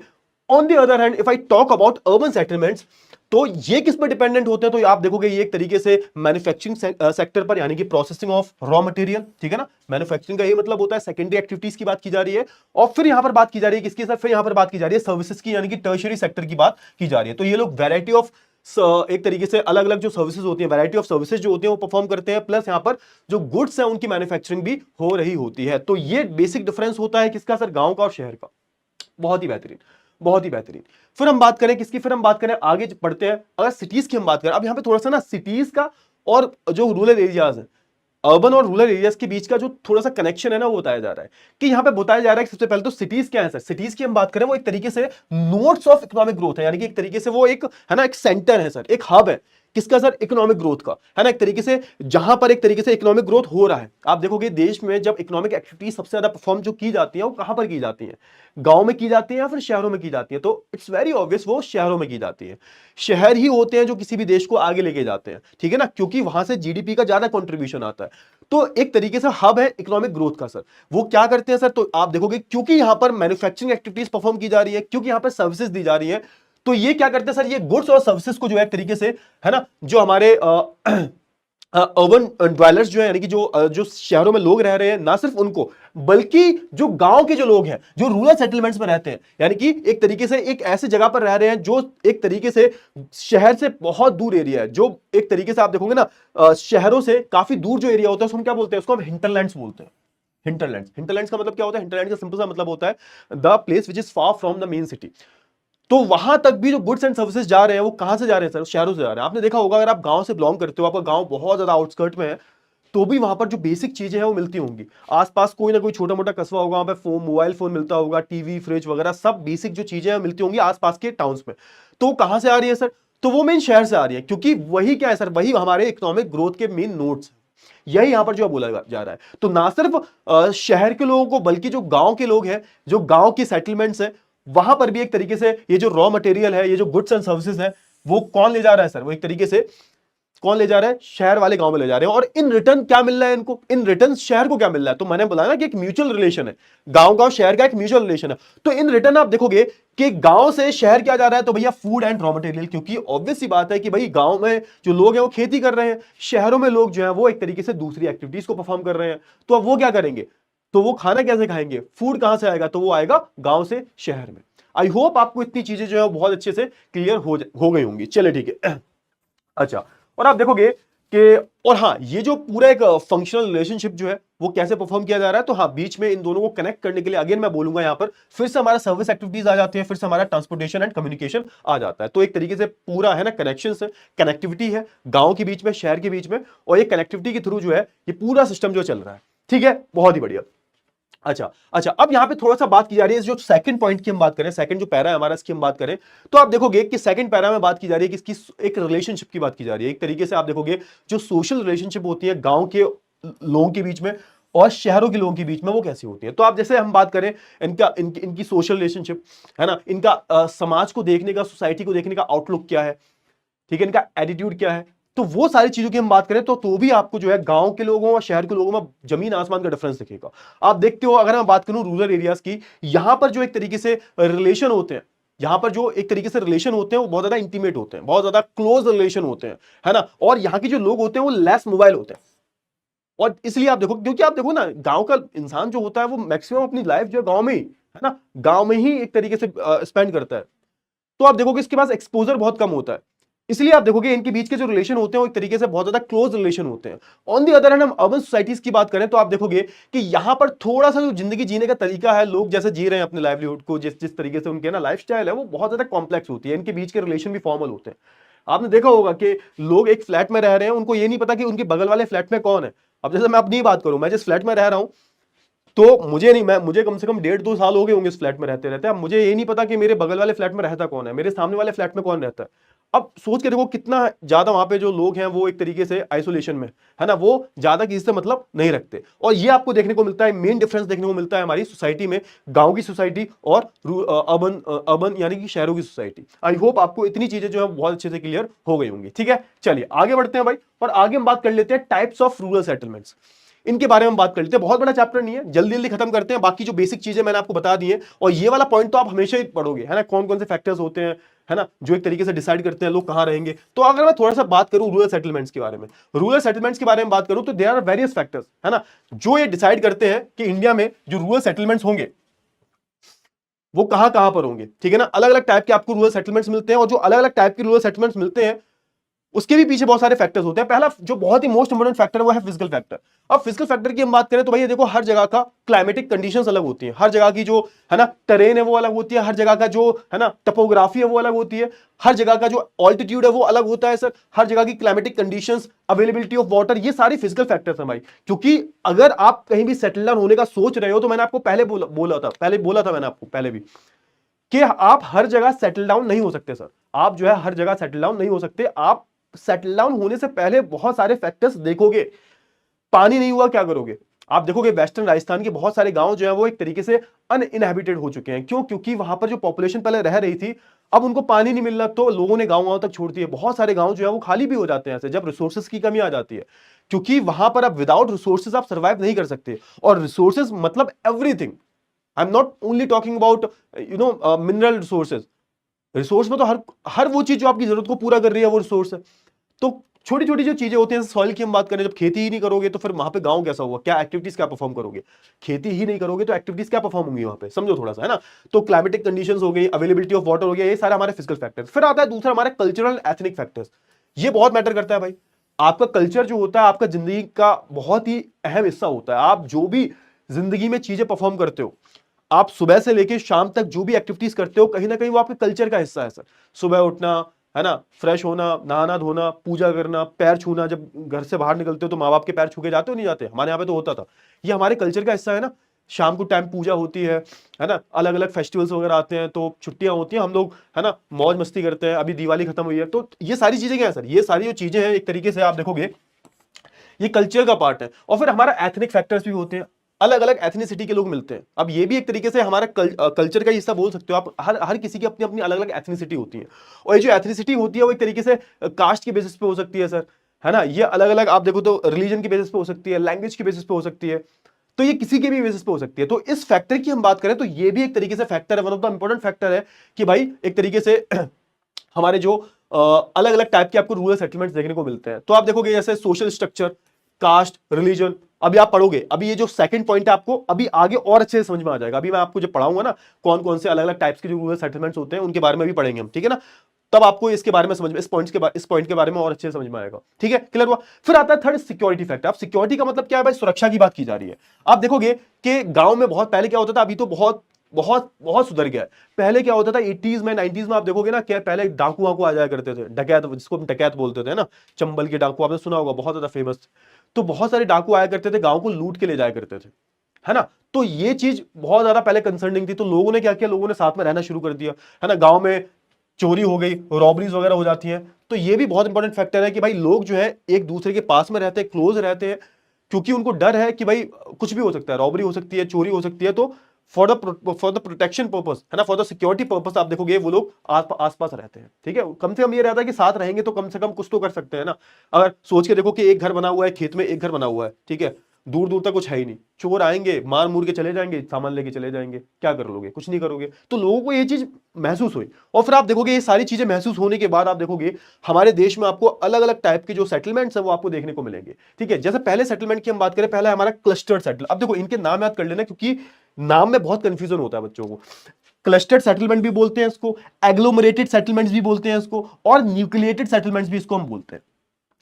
on the other hand if I talk about urban settlements, तो ये किस पर डिपेंडेंट होते हैं? तो आप देखोगे ये एक तरीके से मैन्युफैक्चरिंग सेक्टर पर, यानी कि प्रोसेसिंग ऑफ रॉ मटेरियल। ठीक है ना, मैन्युफैक्चरिंग का ये मतलब होता है सेकेंडरी एक्टिविटीज की बात की जा रही है। और फिर यहां पर बात की जा रही है किसकी सर? फिर यहां पर बात की जा रही है सर्विसेज की, यानी कि टर्शियरी सेक्टर की बात की जा रही है। तो ये लोग वैरायटी ऑफ एक तरीके से अलग अलग जो सर्विसेज होती है, वैरायटी ऑफ सर्विसेज जो होती है वो परफॉर्म करते हैं, प्लस यहां पर जो गुड्स है उनकी मैन्युफैक्चरिंग भी हो रही होती है। तो ये बेसिक डिफरेंस होता है किसका सर? गांव का और शहर का। बहुत ही बेहतरीन, बहुत ही बेहतरीन। फिर हम बात करें किसकी? फिर हम बात करें, आगे बढ़ते हैं, अगर सिटीज की हम बात करें। अब यहां पे थोड़ा सा ना सिटीज का और जो रूरल एरियाज है, अर्बन और रूरल एरियाज के बीच का जो थोड़ा सा कनेक्शन है ना, वो बताया जा रहा है कि यहां पे बताया जा रहा है कि सबसे पहले तो सिटीज क्या है सर? सिटीज की हम बात करें, वो एक तरीके से नोड्स ऑफ इकोनॉमिक ग्रोथ है, यानी कि एक तरीके से वो एक है ना, एक सेंटर है सर, एक हब है किसका सर? इकोनॉमिक ग्रोथ का, है ना, एक तरीके से जहां पर एक तरीके से इकोनॉमिक ग्रोथ हो रहा है। आप देखोगे देश में जब इकोनॉमिक एक्टिविटी सबसे ज्यादा परफॉर्म जो की जाती है वो कहां पर की जाती है? गांव में की जाती है या फिर शहरों में की जाती है? तो इट्स वेरी ऑब्वियस वो शहरों में की जाती है। शहर ही होते हैं जो किसी भी देश को आगे लेके जाते हैं, ठीक है ना, क्योंकि वहां से जीडीपी का ज्यादा कंट्रीब्यूशन आता है। तो एक तरीके से हब है इकोनॉमिक ग्रोथ का सर। वो क्या करते हैं सर? तो आप देखोगे क्योंकि यहां पर मैन्युफैक्चरिंग एक्टिविटीज परफॉर्म की जा रही है, क्योंकि यहां पर सर्विसेज दी जा रही है, तो ये क्या करते हैं सर? ये गुड्स और सर्विसेज को जो है एक तरीके से, है ना, जो हमारे अर्बन ड्वेलर्स जो है, यानी कि जो शहरों में लोग रह रहे हैं, ना सिर्फ उनको, बल्कि जो गांव के जो लोग हैं, जो रूरल सेटलमेंट्स में रहते हैं, यानी कि एक तरीके से एक ऐसी जगह पर रह रहे हैं जो एक तरीके से शहर से बहुत दूर एरिया है, जो एक तरीके से आप देखोगे ना, शहरों से काफी दूर जो एरिया होता है उसको हम क्या बोलते हैं? उसको हम हिंटरलैंड्स बोलते हैं। हिंटरलैंड्स, हिंटरलैंड्स का मतलब क्या होता है? हिंटरलैंड का सिंपल सा मतलब होता है the place which is far from the main city. तो वहां तक भी जो गुड्स एंड सर्विसेज जा रहे हैं वो कहां से जा रहे हैं सर? शहरों से जा रहे हैं। आपने देखा होगा, अगर आप गांव से बिलोंग करते हो, आपका गांव बहुत ज्यादा आउटस्कर्ट में है, तो भी वहां पर जो बेसिक चीजें हैं वो मिलती होंगी। आसपास कोई ना कोई छोटा मोटा कस्बा होगा, वहां पे फोन, मोबाइल फोन मिलता होगा, टीवी, फ्रिज वगैरह सब बेसिक जो चीजें हैं मिलती होंगी आसपास के टाउन्स में। तो कहां से आ रही है सर? तो वो मेन शहर से आ रही है, क्योंकि वही क्या है सर? वही हमारे इकोनॉमिक ग्रोथ के मेन नोड्स, यही यहां पर जो बोला जा रहा है। तो ना सिर्फ शहर के लोगों को, बल्कि जो गांव के लोग हैं, जो गांव की सेटलमेंट्स है, वहां पर भी एक तरीके से ये जो रॉ मटेरियल है, ये जो गुड्स एंड सर्विसेज है, वो कौन ले जा रहा है सर? वो एक तरीके से कौन ले जा रहा है? शहर वाले गांव में ले जा रहे हैं। और इन रिटर्न क्या मिल रहा है इनको? इन रिटर्न शहर को क्या मिल रहा है? तो मैंने बताया ना कि एक म्यूचुअल रिलेशन है, गांव शहर का एक म्यूचुअल रिलेशन है। तो इन रिटर्न आप देखोगे कि गांव से शहर क्या जा रहा है? तो भैया फूड एंड रॉ मटेरियल, क्योंकि ऑब्वियस सी बात है कि भाई गांव में जो लोग हैं वो खेती कर रहे हैं, शहरों में लोग जो है वो एक तरीके से दूसरी एक्टिविटीज को परफॉर्म कर रहे हैं। तो अब वो क्या करेंगे? तो वो खाना कैसे खाएंगे? फूड कहां से आएगा? तो वो आएगा गांव से शहर में। आई होप आपको इतनी चीजें जो है बहुत अच्छे से क्लियर हो गई होंगी। चलिए ठीक है, अच्छा, और आप देखोगे कि, और हाँ, ये जो पूरा एक फंक्शनल रिलेशनशिप जो है वो कैसे परफॉर्म किया जा रहा है, तो हाँ, बीच में इन दोनों को कनेक्ट करने के लिए अगेन मैं बोलूंगा यहां पर फिर से हमारा सर्विस एक्टिविटीज आ जाती है, फिर से हमारा ट्रांसपोर्टेशन एंड कम्युनिकेशन आ जाता है। तो एक तरीके से पूरा है ना कनेक्शन है, कनेक्टिविटी है गांव के बीच में, शहर के बीच में, और ये कनेक्टिविटी के थ्रू जो है ये पूरा सिस्टम जो चल रहा है। ठीक है, बहुत ही बढ़िया। अच्छा, अब यहां पे थोड़ा सा बात की जा रही है, जो सेकंड पॉइंट की हम बात करें, सेकंड जो पैरा है हमारा, इसकी हम बात करें, तो आप देखोगे कि सेकंड पैरा में बात की जा रही है कि इसकी एक रिलेशनशिप की बात की जा रही है। एक तरीके से आप देखोगे जो सोशल रिलेशनशिप होती है गांव के लोगों के बीच में और शहरों के लोगों के बीच में, वो कैसी होती है। तो आप जैसे हम बात करें इनकी सोशल रिलेशनशिप, है ना, इनका समाज को देखने का, सोसाइटी को देखने का आउटलुक क्या है, ठीक है, इनका एटीट्यूड क्या है, तो वो सारी चीजों की हम बात करें तो भी आपको जो है गांव के लोगों और शहर के लोगों में जमीन आसमान का डिफरेंस दिखेगा। आप देखते हो, अगर मैं बात करूं रूरल एरियाज की, यहां पर जो एक तरीके से रिलेशन होते हैं, यहां पर जो एक तरीके से रिलेशन होते हैं वो बहुत ज्यादा इंटीमेट होते हैं, बहुत ज्यादा क्लोज रिलेशन होते हैं, है ना। और यहाँ के जो लोग होते हैं वो लेस मोबाइल होते हैं। और इसलिए आप देखो, क्योंकि आप देखो ना, गांव का इंसान जो होता है वो मैक्सिमम अपनी लाइफ जो है गांव में ही, है ना, गांव में ही एक तरीके से स्पेंड करता है। तो आप देखोगे इसके पास एक्सपोजर बहुत कम होता है। इसलिए आप देखोगे इनके बीच के जो रिलेशन होते हैं वो एक तरीके से बहुत ज्यादा क्लोज रिलेशन होते हैं। ऑन दी अदर हैंड, हम अर्बन सोसाइटीज की बात करें तो आप देखोगे कि यहां पर थोड़ा सा जो जिंदगी जीने का तरीका है, लोग जैसे जी रहे हैं अपने लाइवलीहुड को, जिस जिस तरीके से उनके ना लाइफस्टाइल है वो बहुत ज्यादा कॉम्प्लेक्स होती है। इनके बीच के रिलेशन भी फॉर्मल होते हैं। आपने देखा होगा कि लोग एक फ्लैट में रह रहे हैं, उनको ये नहीं पता कि उनके बगल वाले फ्लैट में कौन है। अब जैसे मैं अपनी बात करूं, मैं जिस फ्लैट में रह रहा हूं, तो मुझे कम से कम 1.5-2 साल हो गए होंगे इस फ्लैट में रहते रहते। अब मुझे ये नहीं पता कि मेरे बगल वाले फ्लैट में रहता कौन है, मेरे सामने वाले फ्लैट में कौन रहता है। अब सोच के देखो कितना ज्यादा वहां पे जो लोग हैं वो एक तरीके से आइसोलेशन में, है ना, वो ज्यादा किसी से मतलब नहीं रखते। और ये आपको देखने को मिलता है, मेन डिफरेंस देखने को मिलता है हमारी सोसाइटी में, गांव की सोसाइटी और अर्बन अर्बन यानी कि शहरों की सोसाइटी। आई होप आपको इतनी चीजें जो है बहुत अच्छे से क्लियर हो गई होंगी। ठीक है, चलिए आगे बढ़ते हैं भाई, और आगे हम बात कर लेते हैं टाइप्स ऑफ रूरल सेटलमेंट्स। इनके बारे में बात कर लेते हैं। बहुत बड़ा चैप्टर नहीं है, जल्दी जल्दी खत्म करते हैं। बाकी जो बेसिक चीजें मैंने आपको बता दी है, और ये वाला पॉइंट तो आप हमेशा ही पढ़ोगे, है ना, कौन कौन से फैक्टर्स होते हैं, है ना, जो एक तरीके से डिसाइड करते हैं लोग कहां रहेंगे। तो अगर मैं थोड़ा सा बात करूं रूरल सेटलमेंट्स के बारे में, रूरल सेटलमेंट्स के बारे में बात करूं तो देयर आर वेरियस फैक्टर्स, है ना, जो ये डिसाइड करते हैं कि इंडिया में जो रूरल सेटलमेंट्स होंगे वो कहां कहां पर होंगे। ठीक है ना, अलग अलग टाइप के आपको रूरल सेटलमेंट्स मिलते हैं, और जो अलग अलग टाइप के रूरल सेटलमेंट्स मिलते हैं उसके भी पीछे बहुत सारे फैक्टर्स होते हैं। पहला जो बहुत ही मोस्ट इंपोर्टेंट फैक्टर है वो है फिजिकल फैक्टर। अब फिजिकल फैक्टर की हम बात करें तो भाई ये देखो, हर जगह का क्लाइमेटिक कंडीशंस अलग होती हैं, हर जगह की जो है ना टेरेन है वो अलग होती है, हर जगह का जो है ना टोपोग्राफी है वो अलग होती है, हर जगह का जो ऑल्टीट्यूड है वो अलग होता है सर, हर जगह की climatic conditions, availability of water, ये सारी फिजिकल फैक्टर्स हैं भाई। क्योंकि अगर आप कहीं भी सेटल डाउन होने का सोच रहे हो, तो मैंने आपको पहले बोला था मैंने आपको पहले भी, कि आप हर जगह सेटल डाउन नहीं हो सकते सर। आप जो है हर जगह सेटल डाउन नहीं हो सकते। आप सेटल डाउन होने से पहले बहुत सारे फैक्टर्स देखोगे। पानी नहीं हुआ क्या करोगे। आप देखोगे वेस्टर्न राजस्थान के बहुत सारे गांव जो है वो एक तरीके से अनइनहैबिटेड हो चुके हैं। क्यों? क्योंकि वहां पर जो पॉपुलेशन पहले रह रही थी, अब उनको पानी नहीं मिल रहा, तो लोगों ने गांव तक छोड़ दिए। बहुत सारे गांव जो है वो खाली भी हो जाते हैं ऐसे, जब रिसोर्सेज की कमी आ जाती है। क्योंकि वहां पर अब विदाउट रिसोर्सेज आप सर्वाइव नहीं कर सकते। और रिसोर्सेज मतलब everything. I am not only talking about mineral resources. Resource में तो हर हर वो चीज जो आपकी जरूरत को पूरा कर रही है वो रिसोर्स है। तो छोटी छोटी जो चीजें होती हैं, सॉइल की हम बात करें, जब खेती ही नहीं करोगे तो फिर वहां पे गांव कैसा होगा, क्या एक्टिविटीज क्या परफॉर्म करोगे। खेती ही नहीं करोगे तो एक्टिविटीज क्या परफॉर्म होंगी वहां पे, समझो थोड़ा सा, है ना। तो क्लाइमेटिक कंडीशंस हो गई, अवेलेबिलिटी ऑफ वाटर हो गया, ये सारे हमारे फिजिकल फैक्टर्स। फिर आता है दूसरा हमारा कल्चरल एथनिक फैक्टर्स। ये बहुत मैटर करता है भाई। आपका कल्चर जो होता है आपका जिंदगी का बहुत ही अहम हिस्सा होता है। आप जो भी जिंदगी में चीजें परफॉर्म करते हो, आप सुबह से लेकर शाम तक जो भी एक्टिविटीज करते हो, कहीं ना कहीं वो आपके कल्चर का हिस्सा है सर। सुबह उठना, है ना, फ्रेश होना, नहाना धोना, पूजा करना, पैर छूना, जब घर से बाहर निकलते हो तो माँ बाप के पैर छू के जाते हो नहीं जाते, हमारे यहाँ पे तो होता था। ये हमारे कल्चर का हिस्सा है ना। शाम को टाइम पूजा होती है ना, अलग अलग फेस्टिवल्स वगैरह आते हैं तो छुट्टियां होती हैं, हम लोग है ना मौज मस्ती करते हैं। अभी दिवाली खत्म हुई है, तो ये सारी चीजें क्या है सर, ये सारी जो चीजें हैं एक तरीके से आप देखोगे ये कल्चर का पार्ट है। और फिर हमारा एथनिक फैक्टर्स भी होते हैं, अलग अलग एथनिसिटी के लोग मिलते हैं। अब ये भी एक तरीके से हमारा कल्चर का हिस्सा बोल सकते हो आप। हर हर किसी की अपनी अपनी अलग अलग एथनिसिटी होती है, और ये जो एथनिसिटी होती है वो एक तरीके से कास्ट के बेसिस पे हो सकती है सर, है ना। ये अलग अलग आप देखो तो रिलीजन के बेसिस पे हो सकती है, लैंग्वेज के बेसिस पे हो सकती है, तो ये किसी के भी बेसिस पे हो सकती है। तो इस फैक्टर की हम बात करें तो ये भी एक तरीके से फैक्टर है, one of the important factor है कि भाई एक तरीके से हमारे जो अलग अलग टाइप के आपको रूरल सेटलमेंट्स देखने को मिलते हैं। तो आप देखोगे जैसे सोशल स्ट्रक्चर, कास्ट, रिलीजन। अभी आप पढ़ोगे, अभी ये जो सेकंड पॉइंट है आपको अभी आगे और अच्छे से समझ में आ जाएगा। अभी मैं आपको जो पढ़ाऊंगा ना, कौन कौन से अलग अलग टाइप्स के जो रूरल सेटलमेंट्स होते हैं उनके बारे में भी पढ़ेंगे हम, ठीक है ना। तब आपको इसके बारे में समझ में, इस पॉइंट के बारे में और अच्छे से समझ में आएगा। ठीक है, क्लियर हुआ। फिर आता है थर्ड, सिक्योरिटी फैक्टर। अब सिक्योरिटी का मतलब क्या है भाई, सुरक्षा की बात की जा रही है। आप देखोगे कि गांव में बहुत पहले क्या होता था, अभी तो बहुत बहुत बहुत सुधर गया है। पहले क्या होता था 80s में 90s में, आप देखोगे ना, क्या पहले डाकू वाकू आ जाया करते थे, डकैत, जिसको हम डकैत बोलते थे ना, चंबल के डाकू आपने सुना होगा, बहुत ज्यादा फेमस। तो बहुत सारे डाकू आया करते थे, गांव को लूट के ले जाया करते थे, है ना। तो ये चीज बहुत ज्यादा पहले कंसर्निंग थी। तो लोगों ने क्या किया, लोगों ने साथ में रहना शुरू कर दिया, है ना। गांव में चोरी हो गई, रॉबरीज वगैरह हो जाती हैं। तो ये भी बहुत इंपॉर्टेंट फैक्टर है कि भाई लोग जो है एक दूसरे के पास में रहते हैं, क्लोज रहते हैं, क्योंकि उनको डर है कि भाई कुछ भी हो सकता है, रॉबरी हो सकती है, चोरी हो सकती है। तो फॉर द प्रोटेक्शन पर्पस, है ना, फॉर द सिक्योरिटी पर्पस, आप देखोगे वो लोग आसपास रहते हैं, ठीक है। कम से कम ये रहता है कि साथ रहेंगे तो कम से कम कुछ तो कर सकते हैं ना। अगर सोच के देखो कि एक घर बना हुआ है, खेत में एक घर बना हुआ है, ठीक है, दूर दूर तक कुछ है ही नहीं, चोर आएंगे, मार मूर के चले जाएंगे, सामान लेके चले जाएंगे, क्या कर लोगे, कुछ नहीं करोगे। तो लोगों को ये चीज महसूस हुई, और फिर आप देखोगे ये सारी चीजें महसूस होने के बाद आप देखोगे हमारे देश में आपको अलग अलग टाइप के जो सेटलमेंट्स है वो आपको देखने को मिलेंगे, ठीक है। जैसे पहले सेटलमेंट की हम बात करें, पहला हमारा क्लस्टर्ड सेटलमेंट। अब देखो इनके नाम याद कर लेना, क्योंकि नाम में बहुत कंफ्यूजन होता है बच्चों को। क्लस्टर्ड सेटलमेंट भी बोलते हैं इसको, एग्लोमरेटेड सेटलमेंट्स भी बोलते हैं इसको, और न्यूक्लिएटेड सेटलमेंट्स भी इसको हम बोलते हैं।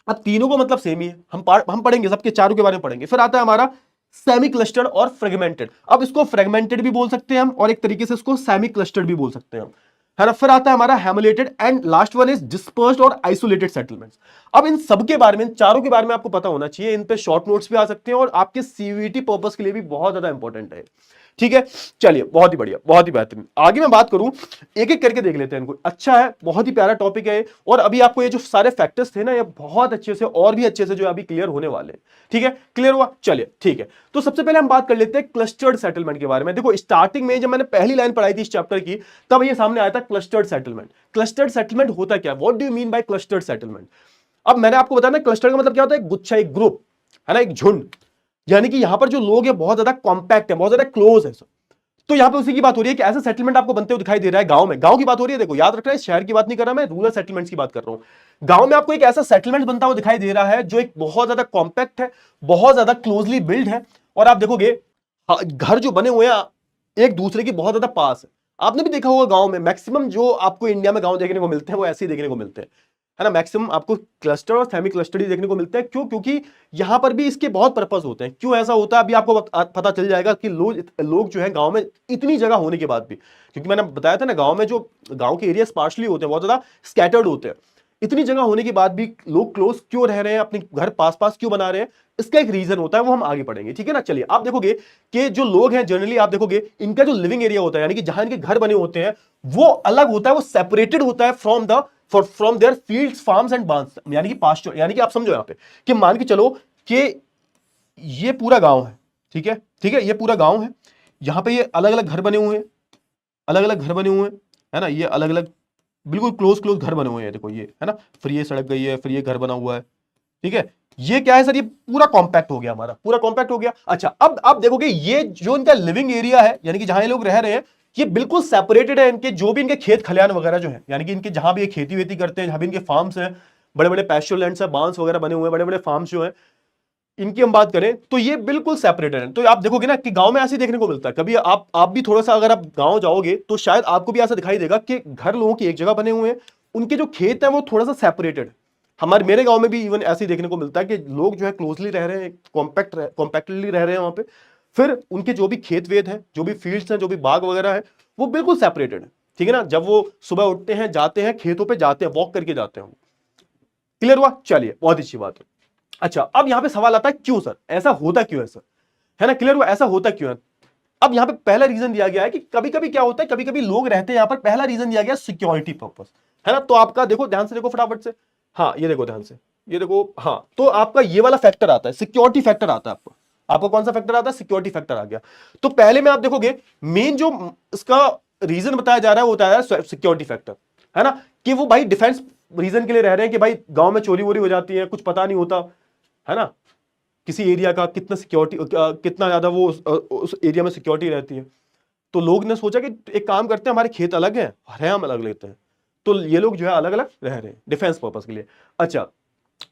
अब तीनों को मतलब सेम ही है, हम पढ़ेंगे सबके चारों के बारे में पढ़ेंगे। फिर आता है हमारा सेमी क्लस्टर्ड और फ्रेगमेंटेड। अब इसको फ्रेगमेंटेड भी बोल सकते हैं हम, और एक तरीके से इसको सेमी क्लस्टर्ड भी बोल सकते हैं हम, है ना। फिर आता है हमारा hamleted, and last one is dispersed और आइसोलेटेड सेटलमेंट्स। अब इन सबके बारे में, इन चारों के बारे में आपको पता होना चाहिए। इन पे शॉर्ट नोट्स भी आ सकते हैं और आपके सीयूईटी पर्पस के लिए भी बहुत ज्यादा इंपॉर्टेंट है, ठीक है। चलिए बहुत ही बढ़िया, बहुत ही बेहतरीन। आगे मैं बात करूं, एक एक करके देख लेते हैं इनको। अच्छा है, बहुत ही प्यारा टॉपिक है, और अभी आपको ये जो सारे फैक्टर्स थे ना, ये बहुत अच्छे से और भी अच्छे से जो अभी क्लियर होने वाले हैं, ठीक है। क्लियर हुआ, चलिए ठीक है। तो सबसे पहले हम बात कर लेते हैं क्लस्टर्ड सेटलमेंट के बारे में। देखो स्टार्टिंग में जब मैंने पहली लाइन पढ़ाई थी इस चैप्टर की, तब ये सामने आया था क्लस्टर्ड सेटलमेंट। क्लस्टर्ड सेटलमेंट होता क्या, what do you mean by clustered settlement. अब मैंने आपको बताया ना, क्लस्टर का मतलब क्या होता है, एक गुच्छा, एक ग्रुप, है ना, एक झुंड। यानी कि यहां पर जो लोग हैं बहुत ज्यादा कॉम्पैक्ट है, बहुत ज्यादा क्लोज है। तो यहां पे उसी की बात हो रही है कि ऐसा सेटलमेंट आपको बनते हुए दिखाई दे रहा है गांव में। गांव की बात हो रही है, देखो याद रखना है, शहर की बात नहीं कर रहा मैं, रूरल सेटलमेंट्स की बात कर रहा हूं। गांव में आपको एक ऐसा सेटलमेंट बनता हुआ दिखाई दे रहा है जो एक बहुत ज्यादा कॉम्पैक्ट है, बहुत ज्यादा क्लोजली बिल्ड है, और आप देखोगे घर जो बने हुए हैं एक दूसरे की बहुत ज्यादा पास है। आपने भी देखा होगा गांव में मैक्सिमम जो आपको इंडिया में गांव देखने को मिलते हैं वो ऐसे ही देखने को मिलते हैं, है ना। मैक्सिमम आपको क्लस्टर और सेमी क्लस्टर ही देखने को मिलते हैं। क्यों, क्योंकि यहां पर भी इसके बहुत पर्पस होते हैं। क्यों ऐसा होता है अभी आपको पता चल जाएगा कि लोग जो है गांव में इतनी जगह होने के बाद भी, क्योंकि मैंने बताया था ना, गांव में जो गांव के एरिया स्पार्शली होते हैं, बहुत ज्यादा स्कैटर्ड होते हैं, इतनी जगह होने के बाद भी लोग क्लोज क्यों रह रहे हैं, अपने घर पास पास क्यों बना रहे हैं, इसका एक रीजन होता है, वो हम आगे पढ़ेंगे, ठीक है ना। चलिए आप देखोगे कि जो लोग हैं जनरली, आप देखोगे इनका जो लिविंग एरिया होता है, यानी कि जहां इनके घर बने होते हैं, वो अलग होता है, वो सेपरेटेड होता है from there fields, farms and बांस, यानी कि पास्चर। यानी कि आप समझो यहां पे कि मान के चलो कि ये पूरा गांव है, ठीक है, ठीक है, ये पूरा गांव है, यहां पे ये अलग अलग घर बने हुए हैं, अलग अलग घर बने हुए हैं, है ना, ये अलग अलग बिल्कुल क्लोज क्लोज घर बने हुए हैं, देखो ये, है ना। फिर ये सड़क गई है, फिर ये घर बना हुआ है, ठीक है। ये क्या है सर, ये पूरा कॉम्पैक्ट हो गया, हमारा पूरा कॉम्पैक्ट हो गया। अच्छा, अब आप देखोगे ये जो इनका लिविंग एरिया है, यानी कि जहां ये लोग रह रहे हैं, ये बिल्कुल सेपरेटेड है। इनके जो भी इनके खेत खलियान वगैरह जो है, यानी कि इनके जहां भी ये खेती वेती करते हैं, जहां भी इनके फार्म्स हैं, बड़े बड़े पैस्चर लैंड्स है, बांस वगैरह बने हुए हैं, बड़े बड़े फार्म्स जो है, इनकी हम बात करें तो ये बिल्कुल सेपरेटेड है। तो आप देखोगे ना कि गांव में ऐसे देखने को मिलता है। कभी आप भी थोड़ा सा अगर आप गांव जाओगे तो शायद आपको भी ऐसा दिखाई देगा कि घर लोगों की एक जगह बने हुए हैं, उनके जो खेत है वो थोड़ा सा सेपरेटेड है। मेरे गांव में भी इवन ऐसे ही देखने को मिलता है कि लोग जो है क्लोजली रह रहे हैं, कॉम्पैक्टली रह रहे हैं वहां पे। फिर उनके जो भी खेत वेत हैं, जो भी फील्ड्स हैं, जो भी बाग वगैरह है, वो बिल्कुल सेपरेटेड है, ठीक है ना। जब वो सुबह उठते हैं, जाते हैं खेतों पे, जाते हैं वॉक करके जाते हैं। क्लियर हुआ, चलिए बहुत अच्छी बात है। अच्छा, अब यहां पे सवाल आता है क्यों सर, ऐसा होता क्यों है सर, है ना। क्लियर हुआ, ऐसा होता क्यों है। अब यहां पे पहला रीजन दिया गया है कि कभी कभी क्या होता है, कभी कभी लोग रहते हैं यहां पर। पहला रीजन दिया गया सिक्योरिटी पर्पस, है ना। तो आपका देखो ध्यान से, देखो फटाफट से, हाँ ये देखो ध्यान से, ये देखो, हाँ तो आपका ये वाला फैक्टर आता है, सिक्योरिटी फैक्टर आता है आपको कौन सा फैक्टर आता है, सिक्योरिटी फैक्टर आ गया। तो पहले में आप देखोगे मेन जो इसका रीजन बताया जा रहा है वो बताया जा रहा है सिक्योरिटी फैक्टर, है ना, कि वो भाई डिफेंस रीजन के लिए रह रहे हैं, कि भाई गांव में चोरी वोरी हो जाती है, कुछ पता नहीं होता, है ना, किसी एरिया का कितना सिक्योरिटी, कितना ज्यादा वो उस एरिया में सिक्योरिटी रहती है। तो लोग ने सोचा कि एक काम करते हैं, हमारे खेत अलग हैं, हम अलग लेते हैं, तो ये लोग जो है अलग अलग रह रहे हैं डिफेंस पर्पस के लिए। अच्छा,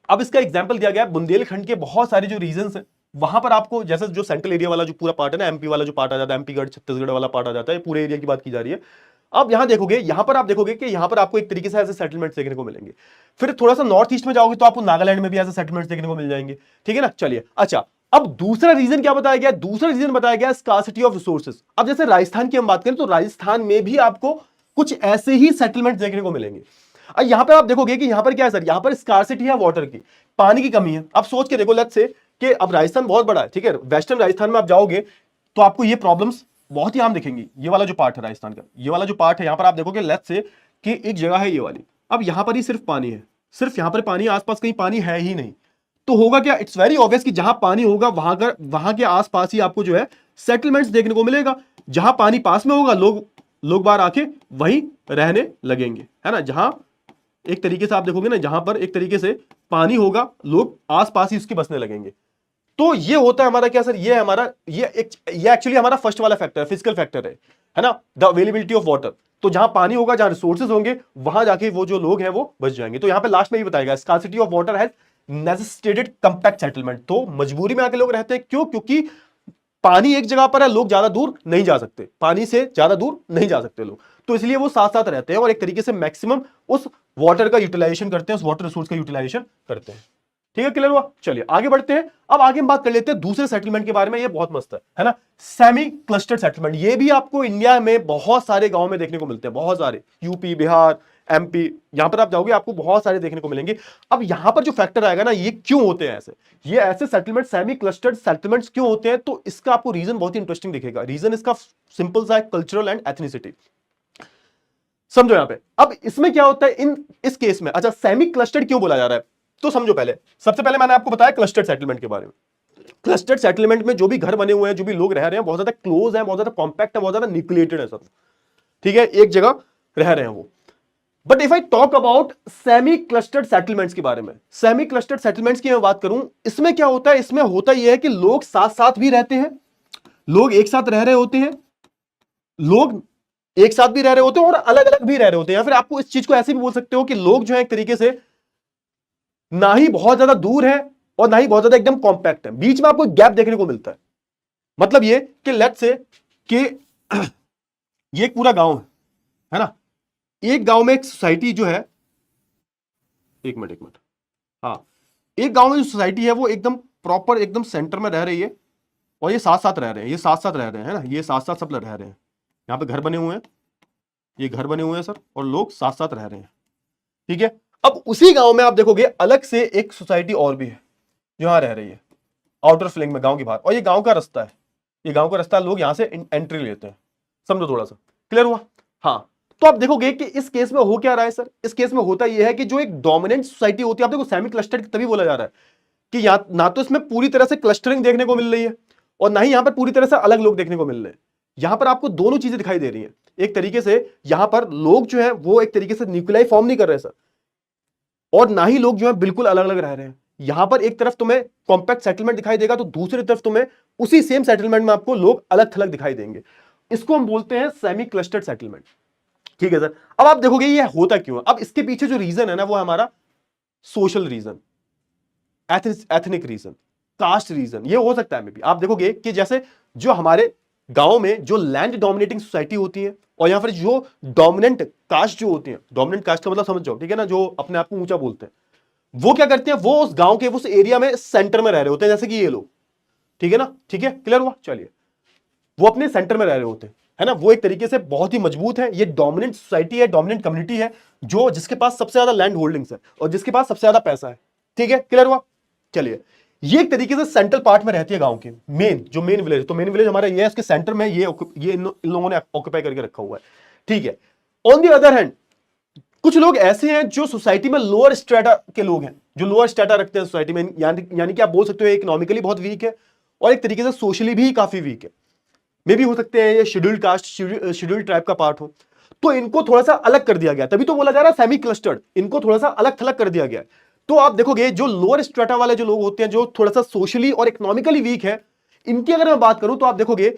अब इसका एग्जांपल दिया गया बुंदेलखंड के बहुत सारे जो रीजंस हैं, वहां पर आपको जैसे जो सेंट्रल एरिया वाला जो पूरा पार्ट है ना, एमपी वाला जो पार्ट आ जाता है, एमपी गढ़ छत्तीसगढ़ वाला पार्ट आ जाता है, पूरे एरिया की बात की जा रही है। अब यहां देखोगे, यहां पर आप देखोगे कि यहां पर आपको एक तरीके से ऐसे सेटलमेंट्स देखने को मिलेंगे। फिर थोड़ा सा नॉर्थ ईस्ट में जाओगे तो आपको नागालैंड में भी ऐसे सेटलमेंट्स देखने को मिल जाएंगे, ठीक है ना। चलिए, अच्छा अब दूसरा रीजन क्या बताया गया, दूसरा रीजन बताया गया स्कार्सिटी ऑफ रिसोर्सेज। अब जैसे राजस्थान की हम बात करें तो राजस्थान में भी आपको कुछ ऐसे ही सेटलमेंट देखने को मिलेंगे। अब यहां पर आप देखोगे कि यहां पर क्या है सर, यहां पर स्कार्सिटी है वाटर की, पानी की कमी है। अब सोच के देखो, लेट्स से कि अब राजस्थान बहुत बड़ा है, ठीक है, वेस्टर्न राजस्थान में आप जाओगे तो आपको ये प्रॉब्लम्स बहुत ही आम दिखेंगी। ये वाला जो पार्ट है राजस्थान का, ये वाला जो पार्ट है, यहां पर आप देखोगे लेट्स से कि एक जगह है ये वाली, अब यहां पर ही सिर्फ पानी है, सिर्फ यहां पर पानी, आसपास कहीं पानी है ही नहीं। तो होगा क्या, इट्स वेरी ऑब्वियस कि जहां पानी होगा वहां के आसपास ही आपको जो है सेटलमेंट्स देखने को मिलेगा। जहां पानी पास में होगा, लोग बाहर आके वहीं रहने लगेंगे, है ना। जहां एक तरीके से आप देखोगे ना, जहां पर एक तरीके से पानी होगा, लोग आसपास ही उसके बसने लगेंगे। तो ये होता है हमारा क्या सर, ये हमारा ये एक्चुअली हमारा फर्स्ट वाला फैक्टर है, फिजिकल फैक्टर है ना, द अवेलेबिलिटी ऑफ वाटर। तो जहां पानी होगा, जहां रिसोर्सेज होंगे, वहां जाके वो जो लोग हैं वो बच जाएंगे। तो यहां पे लास्ट में ही बताएगा, scarcity of water has necessitated compact settlement. तो मजबूरी में आके लोग रहते हैं, क्यों? क्योंकि पानी एक जगह पर है, लोग ज्यादा दूर नहीं जा सकते, पानी से ज्यादा दूर नहीं जा सकते लोग, तो इसलिए वो साथ साथ रहते हैं और एक तरीके से मैक्सिमम उस वाटर का यूटिलाइजेशन करते हैं, उस वाटर रिसोर्स का यूटिलाइजेशन करते हैं। ठीक है, क्लियर हुआ? चलिए आगे बढ़ते हैं। अब आगे हम बात कर लेते हैं दूसरे सेटलमेंट के बारे में। ये बहुत मस्त है ना, सेमी क्लस्टर्ड सेटलमेंट। ये भी आपको इंडिया में बहुत सारे गांव में देखने को मिलते हैं, बहुत सारे, यूपी, बिहार, एमपी, यहां पर आप जाओगे आपको बहुत सारे देखने को मिलेंगे। अब यहां पर जो फैक्टर आएगा ना, ये क्यों होते हैं ऐसे, ये ऐसे सेटलमेंट, सेमी क्लस्टर्ड सेटलमेंट्स क्यों होते हैं, तो इसका आपको रीजन बहुत ही इंटरेस्टिंग दिखेगा। रीजन इसका सिंपल सा है, कल्चरल एंड एथनिसिटी। समझो यहां पे, अब इसमें क्या होता है इस केस में। अच्छा, सेमी क्लस्टर्ड क्यों बोला जा रहा है, तो समझो पहले, सबसे पहले मैंने आपको बताया क्लस्टर्ड सेटलमेंट के बारे में। क्लस्टर्ड सेटलमेंट में जो भी घर बने हुए हैं, जो भी लोग रह रहे हैं, बहुत ज्यादा क्लोज है, बहुत ज्यादा कॉम्पैक्ट है, बहुत ज्यादा न्यूक्लिएटेड है सब, ठीक है, एक जगह रह रहे हैं वो। But if I talk about semi clustered settlements के बारे में, सेमी क्लस्टर्ड सेटलमेंट्स की मैं बात करूं, इसमें क्या होता है, इसमें होता यह है कि लोग साथ साथ भी रहते हैं, लोग एक साथ रह रहे होते हैं, लोग एक साथ भी रह रहे होते हैं और अलग अलग भी रह रहे होते हैं। या फिर आपको इस चीज को ऐसे भी बोल सकते हो कि लोग जो है एक तरीके से ना ही बहुत ज्यादा दूर है और ना ही बहुत ज्यादा एकदम कॉम्पैक्ट है, बीच में आपको गैप देखने को मिलता है। मतलब ये कि लेट्स से कि ये एक पूरा गांव है ना, एक गांव में एक सोसाइटी जो है, एक मिनट, हाँ, एक गांव में जो सोसाइटी है वो एकदम प्रॉपर एकदम सेंटर में रह रही है और ये साथ साथ रह रहे हैं, ये साथ साथ रह रहे हैं, है ना, ये साथ साथ सब रह रहे हैं। यहाँ पे घर बने हुए हैं, ये घर बने हुए हैं सर, और लोग साथ साथ रह रहे हैं, ठीक है। अब उसी गांव में आप देखोगे अलग से एक सोसाइटी और भी है जो यहां रह रही है, आउटर फ्लैंक में, गांव के बाहर, और ये गांव का रास्ता है, ये गांव का रास्ता, लोग यहां से एंट्री लेते हैं। समझो थोड़ा सा, क्लियर हुआ? हाँ, तो आप देखोगे कि इस केस में हो क्या रहा है सर, इस केस में होता यह है कि जो एक डोमिनेंट सोसाइटी होती है, आप देखो सेमी क्लस्टर्ड तभी बोला जा रहा है कि ना तो इसमें पूरी तरह से क्लस्टरिंग देखने को मिल रही है और ना ही यहां पर पूरी तरह से अलग लोग देखने को मिल रहे हैं। यहां पर आपको दोनों चीजें दिखाई दे रही है। एक तरीके से यहां पर लोग जो है वो एक तरीके से न्यूक्लियाई फॉर्म नहीं कर रहे सर, और ना ही लोग जो है बिल्कुल अलग अलग रह रहे हैं। यहां पर एक तरफ तुम्हें कॉम्पैक्ट सेटलमेंट दिखाई देगा, तो दूसरी तरफ तुम्हें उसी सेम सेटलमेंट में आपको लोग अलग थलग दिखाई देंगे। इसको हम बोलते हैं सेमी क्लस्टर्ड सेटलमेंट, ठीक है सर। अब आप देखोगे ये होता क्यों है। अब इसके पीछे जो रीजन है ना, वो हमारा social region, ethnic region, caste region, ये हो सकता है। मे बी आप देखोगे कि जैसे जो हमारे गांव में जो लैंड डोमिनेटिंग सोसाइटी होती है और यहां पर जो डोमिनेंट कास्ट जो होती है, डोमिनेंट कास्ट का मतलब समझ जाओ, ठीक है ना, जो अपने आप को ऊंचा बोलते हैं, वो क्या करते हैं, वो उस गांव के उस एरिया में सेंटर में रह रहे होते हैं, जैसे कि ये लोग, ठीक है ना, ठीक है, क्लियर हुआ? चलिए, वो अपने सेंटर में रह रहे होते हैं, है ना, वो एक तरीके से बहुत ही मजबूत है, ये डोमिनेंट सोसाइटी है, डोमिनेंट कम्युनिटी है, जो जिसके पास सबसे ज्यादा लैंड होल्डिंग्स है और जिसके पास सबसे ज्यादा पैसा है, ठीक है, क्लियर हुआ? चलिए, ये एक तरीके से सेंट्रल पार्ट में रहती है गांव के, मेन विलेज, तो मेन विलेज हमारा ये है, इसके सेंटर में ये इन लोगों ने ऑक्यूपाई करके रखा हुआ है, ठीक है। ऑन द अदर हैंड, कुछ लोग ऐसे हैं जो सोसाइटी में लोअर स्ट्रेटा के लोग हैं, जो लोअर स्ट्रेटा रखते हैं सोसाइटी में, यानी कि आप बोल सकते हो इकोनॉमिकली बहुत वीक है और एक तरीके से सोशली भी काफी वीक है। मे भी हो सकते हैं ये शेड्यूल्ड कास्ट, शेड्यूल्ड ट्राइब का पार्ट हो, तो इनको थोड़ा सा अलग कर दिया गया, तभी तो बोला जा रहा है सेमी क्लस्टर्ड, इनको थोड़ा सा अलग थलग कर दिया गया। तो आप देखोगे जो लोअर स्ट्रेटा वाले जो लोग होते हैं, जो थोड़ा सा सोशली और इकोनॉमिकली वीक है, इनकी अगर मैं बात करूं तो आप देखोगे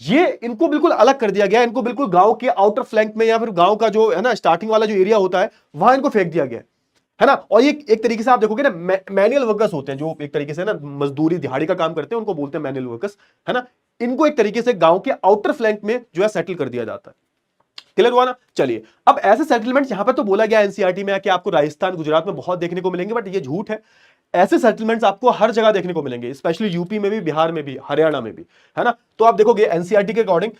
ये इनको बिल्कुल अलग कर दिया गया, इनको बिल्कुल गांव के आउटर फ्लैंक में या फिर गांव का जो है ना स्टार्टिंग वाला जो एरिया होता है, वहां इनको फेंक दिया गया है ना। और ये एक तरीके से आप देखोगे ना, मैनुअल वर्कर्स होते हैं, जो एक तरीके से ना मजदूरी दिहाड़ी का काम करते हैं, उनको बोलते हैं मैनुअल वर्कर्स, है ना। इनको एक तरीके से गांव के आउटर फ्लैंक में जो है सेटल कर दिया जाता है, क्लियर हुआ ना? चलिए, अब ऐसे सेटलमेंट यहां पर तो बोला गया एनसीईआरटी में कि आपको राजस्थान, गुजरात में बहुत देखने को मिलेंगे, बट ये झूठ है। ऐसे सेटलमेंट्स आपको हर जगह देखने को मिलेंगे, स्पेशली यूपी में भी, बिहार में भी, हरियाणा में भी, है ना। तो आप देखोगे एनसीईआरटी के अकॉर्डिंग